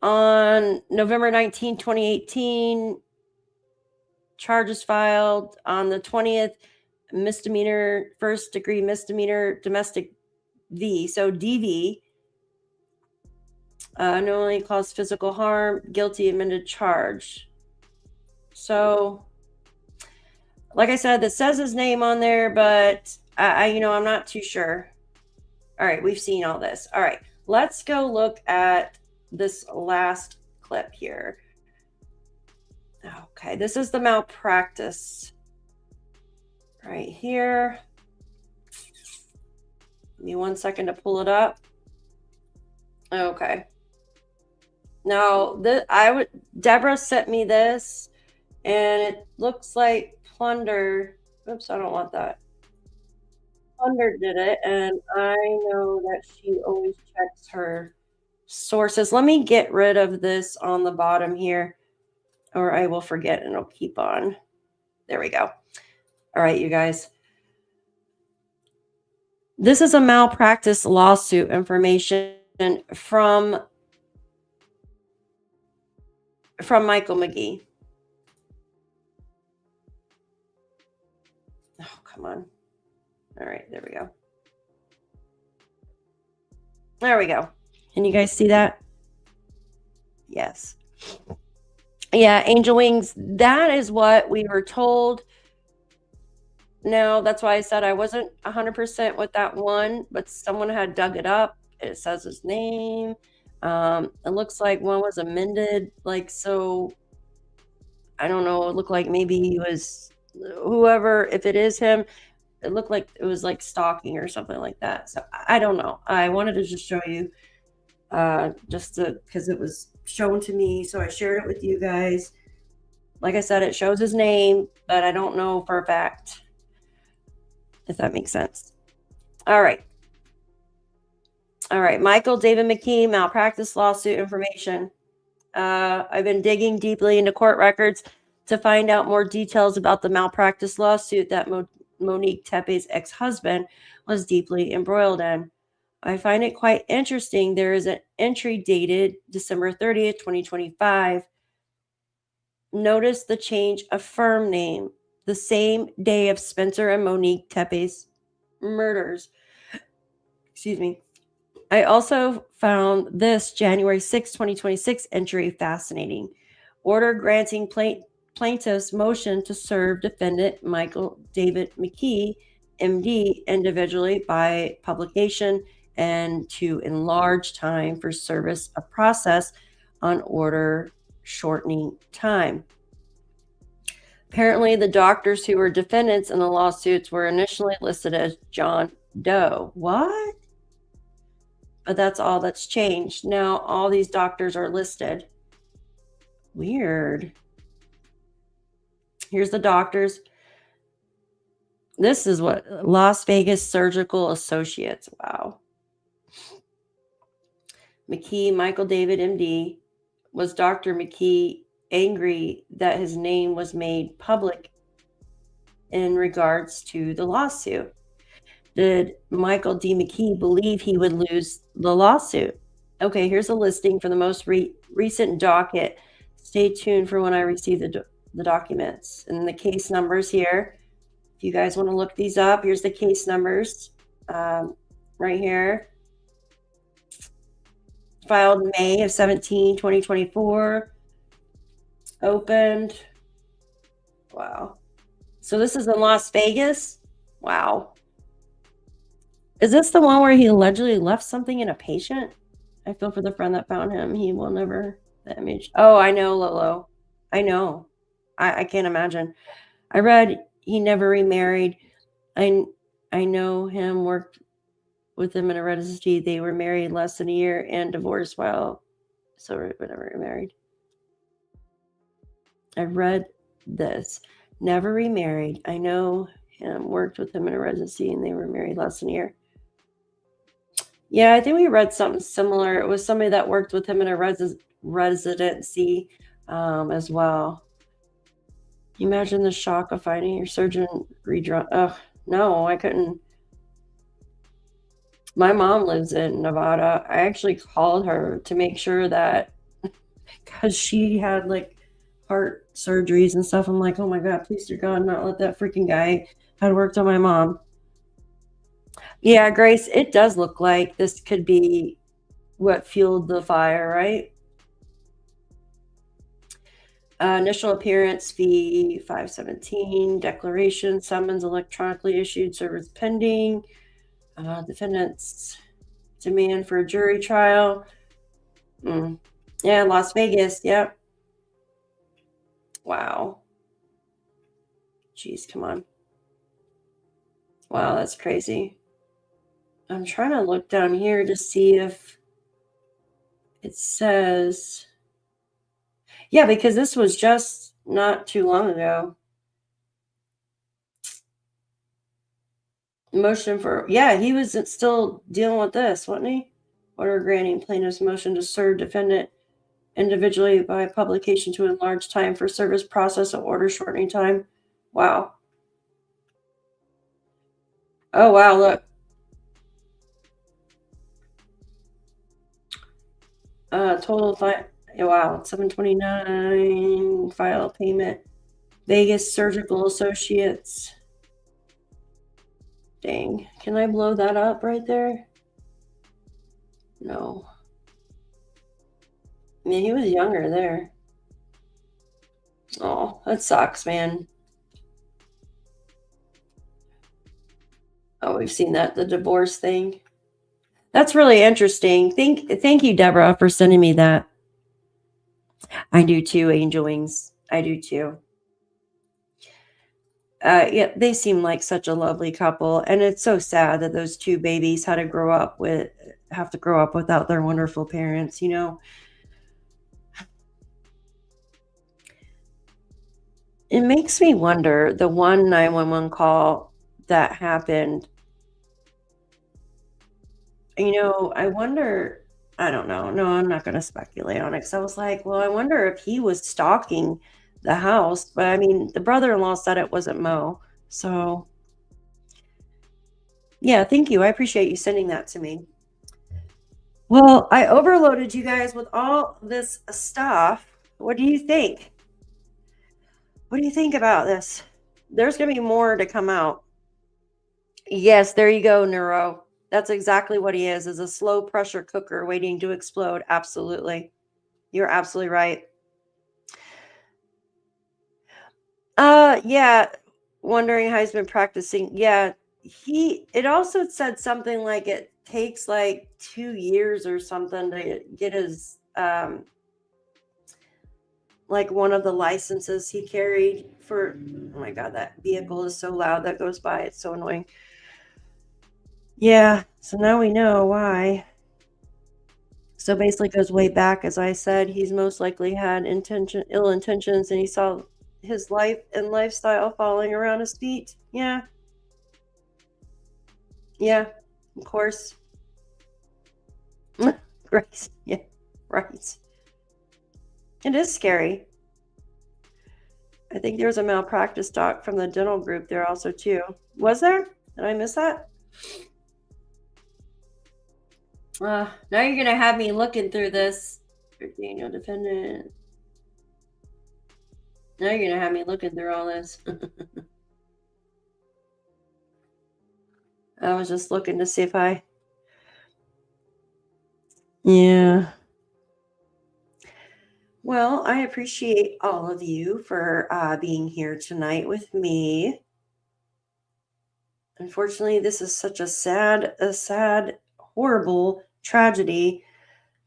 on November 19, 2018, charges filed on the 20th, misdemeanor, first degree misdemeanor, domestic V, so DV, knowingly caused physical harm, guilty amended charge. So, like I said, that says his name on there, but I'm not too sure. All right, we've seen all this. All right, let's go look at this last clip here. Okay, this is the malpractice right here. Give me 1 second to pull it up. Okay. Now, Deborah sent me this, and it looks like Plunder. Oops, I don't want that. Plunder did it, and I know that she always checks her sources. Let me get rid of this on the bottom here, or I will forget and it'll keep on. There we go. All right, you guys. This is a malpractice lawsuit information from Michael McKee. Oh, come on. All right, there we go. There we go. Can you guys see that? Yes. Yeah, angel wings. That is what we were told. Now, that's why I said I wasn't 100% with that one, but someone had dug it up. It says his name. It looks like one was amended. Like, so, I don't know. It looked like maybe he was whoever, if it is him, it looked like it was like stalking or something like that. So, I don't know. I wanted to just show you. Because it was shown to me, so I shared it with you guys. Like I said, it shows his name, but I don't know for a fact, if that makes sense. All right, Michael David McKee, malpractice lawsuit information. I've been digging deeply into court records to find out more details about the malpractice lawsuit that Monique Tepe's ex-husband was deeply embroiled in. I find it quite interesting. There is an entry dated December 30th, 2025. Notice the change of firm name, the same day of Spencer and Monique Tepe's murders. Excuse me. I also found this January 6, 2026 entry fascinating. Order granting plaintiff's motion to serve defendant Michael David McKee, MD, individually by publication and to enlarge time for service of process on order shortening time. Apparently, the doctors who were defendants in the lawsuits were initially listed as John Doe. What? But that's all that's changed. Now all these doctors are listed. Weird. Here's the doctors. This is what Las Vegas Surgical Associates. Wow. McKee, Michael David, MD. Was Dr. McKee angry that his name was made public in regards to the lawsuit? Did Michael D. McKee believe he would lose the lawsuit? Okay, here's a listing for the most recent docket. Stay tuned for when I receive the documents. And the case numbers here. If you guys want to look these up, here's the case numbers right here. Filed May of 2024. Opened. Wow. So this is in Las Vegas? Wow. Is this the one where he allegedly left something in a patient? I feel for the friend that found him. He will never... The image. Oh, I know, Lolo. I know. I can't imagine. I read he never remarried. I know him, worked with him in a residency. They were married less than a year and divorced while... So whenever remarried. I read this. Never remarried. I know him, worked with him in a residency, and they were married less than a year. Yeah, I think we read something similar. It was somebody that worked with him in a residency as well. Can you imagine the shock of finding your surgeon redrawn? Oh, no, I couldn't. My mom lives in Nevada. I actually called her to make sure that, because she had like heart surgeries and stuff. I'm like, oh my God, please to God, not let that freaking guy had worked on my mom. Yeah, Grace, it does look like this could be what fueled the fire, right? Initial appearance fee $517. Declaration summons electronically issued. Service pending. Defendant's demand for a jury trial. Yeah, Las Vegas. Yep. Wow. Jeez, come on. Wow, that's crazy. I'm trying to look down here to see if it says... Yeah, because this was just not too long ago. Motion for... Yeah, he was still dealing with this, wasn't he? Order granting plaintiff's motion to serve defendant individually by publication to enlarge time for service process of order shortening time. Wow. Oh, wow, look. Total fine. Wow, $729. File payment. Vegas Surgical Associates. Dang. Can I blow that up right there? No. I mean, he was younger there. Oh, that sucks, man. Oh, we've seen that, the divorce thing. That's really interesting. Thank you, Deborah, for sending me that. I do too, Angel Wings. I do too. Yeah, they seem like such a lovely couple, and it's so sad that those two babies have to grow up without their wonderful parents, you know. It makes me wonder, the one 911 call that happened, you know, I wonder, I don't know. No, I'm not going to speculate on it, because I was like, well, I wonder if he was stalking the house. But I mean, the brother-in-law said it wasn't Mo. So yeah, thank you. I appreciate you sending that to me. Well, I overloaded you guys with all this stuff. What do you think? What do you think about this? There's going to be more to come out. Yes, there you go, Neuro. That's exactly what he is a slow pressure cooker waiting to explode. Absolutely. You're absolutely right. Yeah, wondering how he's been practicing. Yeah, it also said something like it takes like 2 years or something to get his like one of the licenses he carried for. Oh my God, that vehicle is so loud that goes by. It's so annoying. Yeah, so now we know why. So basically goes way back, as I said. He's most likely had ill intentions, and he saw his life and lifestyle falling around his feet. Yeah. Yeah, of course. Right. Yeah, right. It is scary. I think there was a malpractice doc from the dental group there also too. Was there? Did I miss that? Now you're gonna have me looking through this. Daniel defendant. Now you're gonna have me looking through all this. I was just looking to see if I. Yeah. Well, I appreciate all of you for being here tonight with me. Unfortunately, this is such a sad, horrible tragedy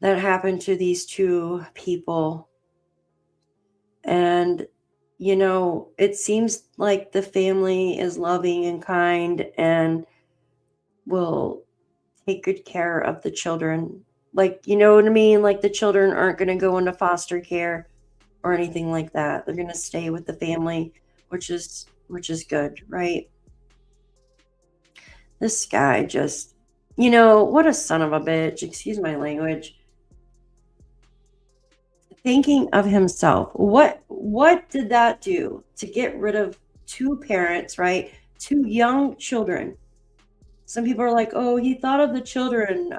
that happened to these two people. And, you know, it seems like the family is loving and kind and will take good care of the children. Like, you know what I mean? Like the children aren't going to go into foster care or anything like that. They're going to stay with the family, which is good, right? This guy just, you know, what a son of a bitch. Excuse my language. Thinking of himself. What did that do to get rid of two parents, right? Two young children. Some people are like, oh, he thought of the children.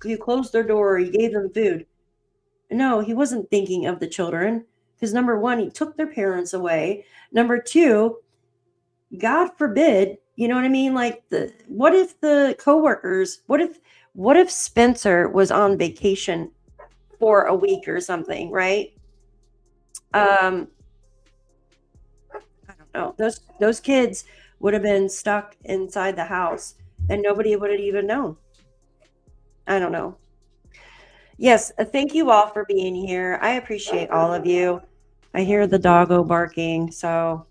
He closed their door. He gave them food. No, he wasn't thinking of the children. Because number one, he took their parents away. Number two, God forbid, you know what I mean? Like, what if the coworkers, what if Spencer was on vacation for a week or something, right? I don't know. Those kids would have been stuck inside the house and nobody would have even known. I don't know. Yes, thank you all for being here. I appreciate all of you. I hear the doggo barking, so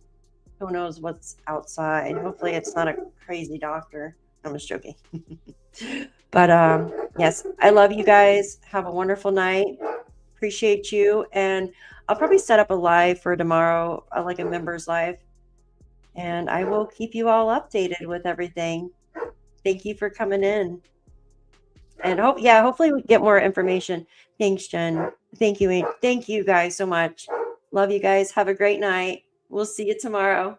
who knows what's outside. Hopefully it's not a crazy doctor. I'm just joking. But yes, I love you guys. Have a wonderful night. Appreciate you. And I'll probably set up a live for tomorrow, like a members live. And I will keep you all updated with everything. Thank you for coming in. And hopefully we get more information. Thanks, Jen. Thank you. Thank you guys so much. Love you guys. Have a great night. We'll see you tomorrow.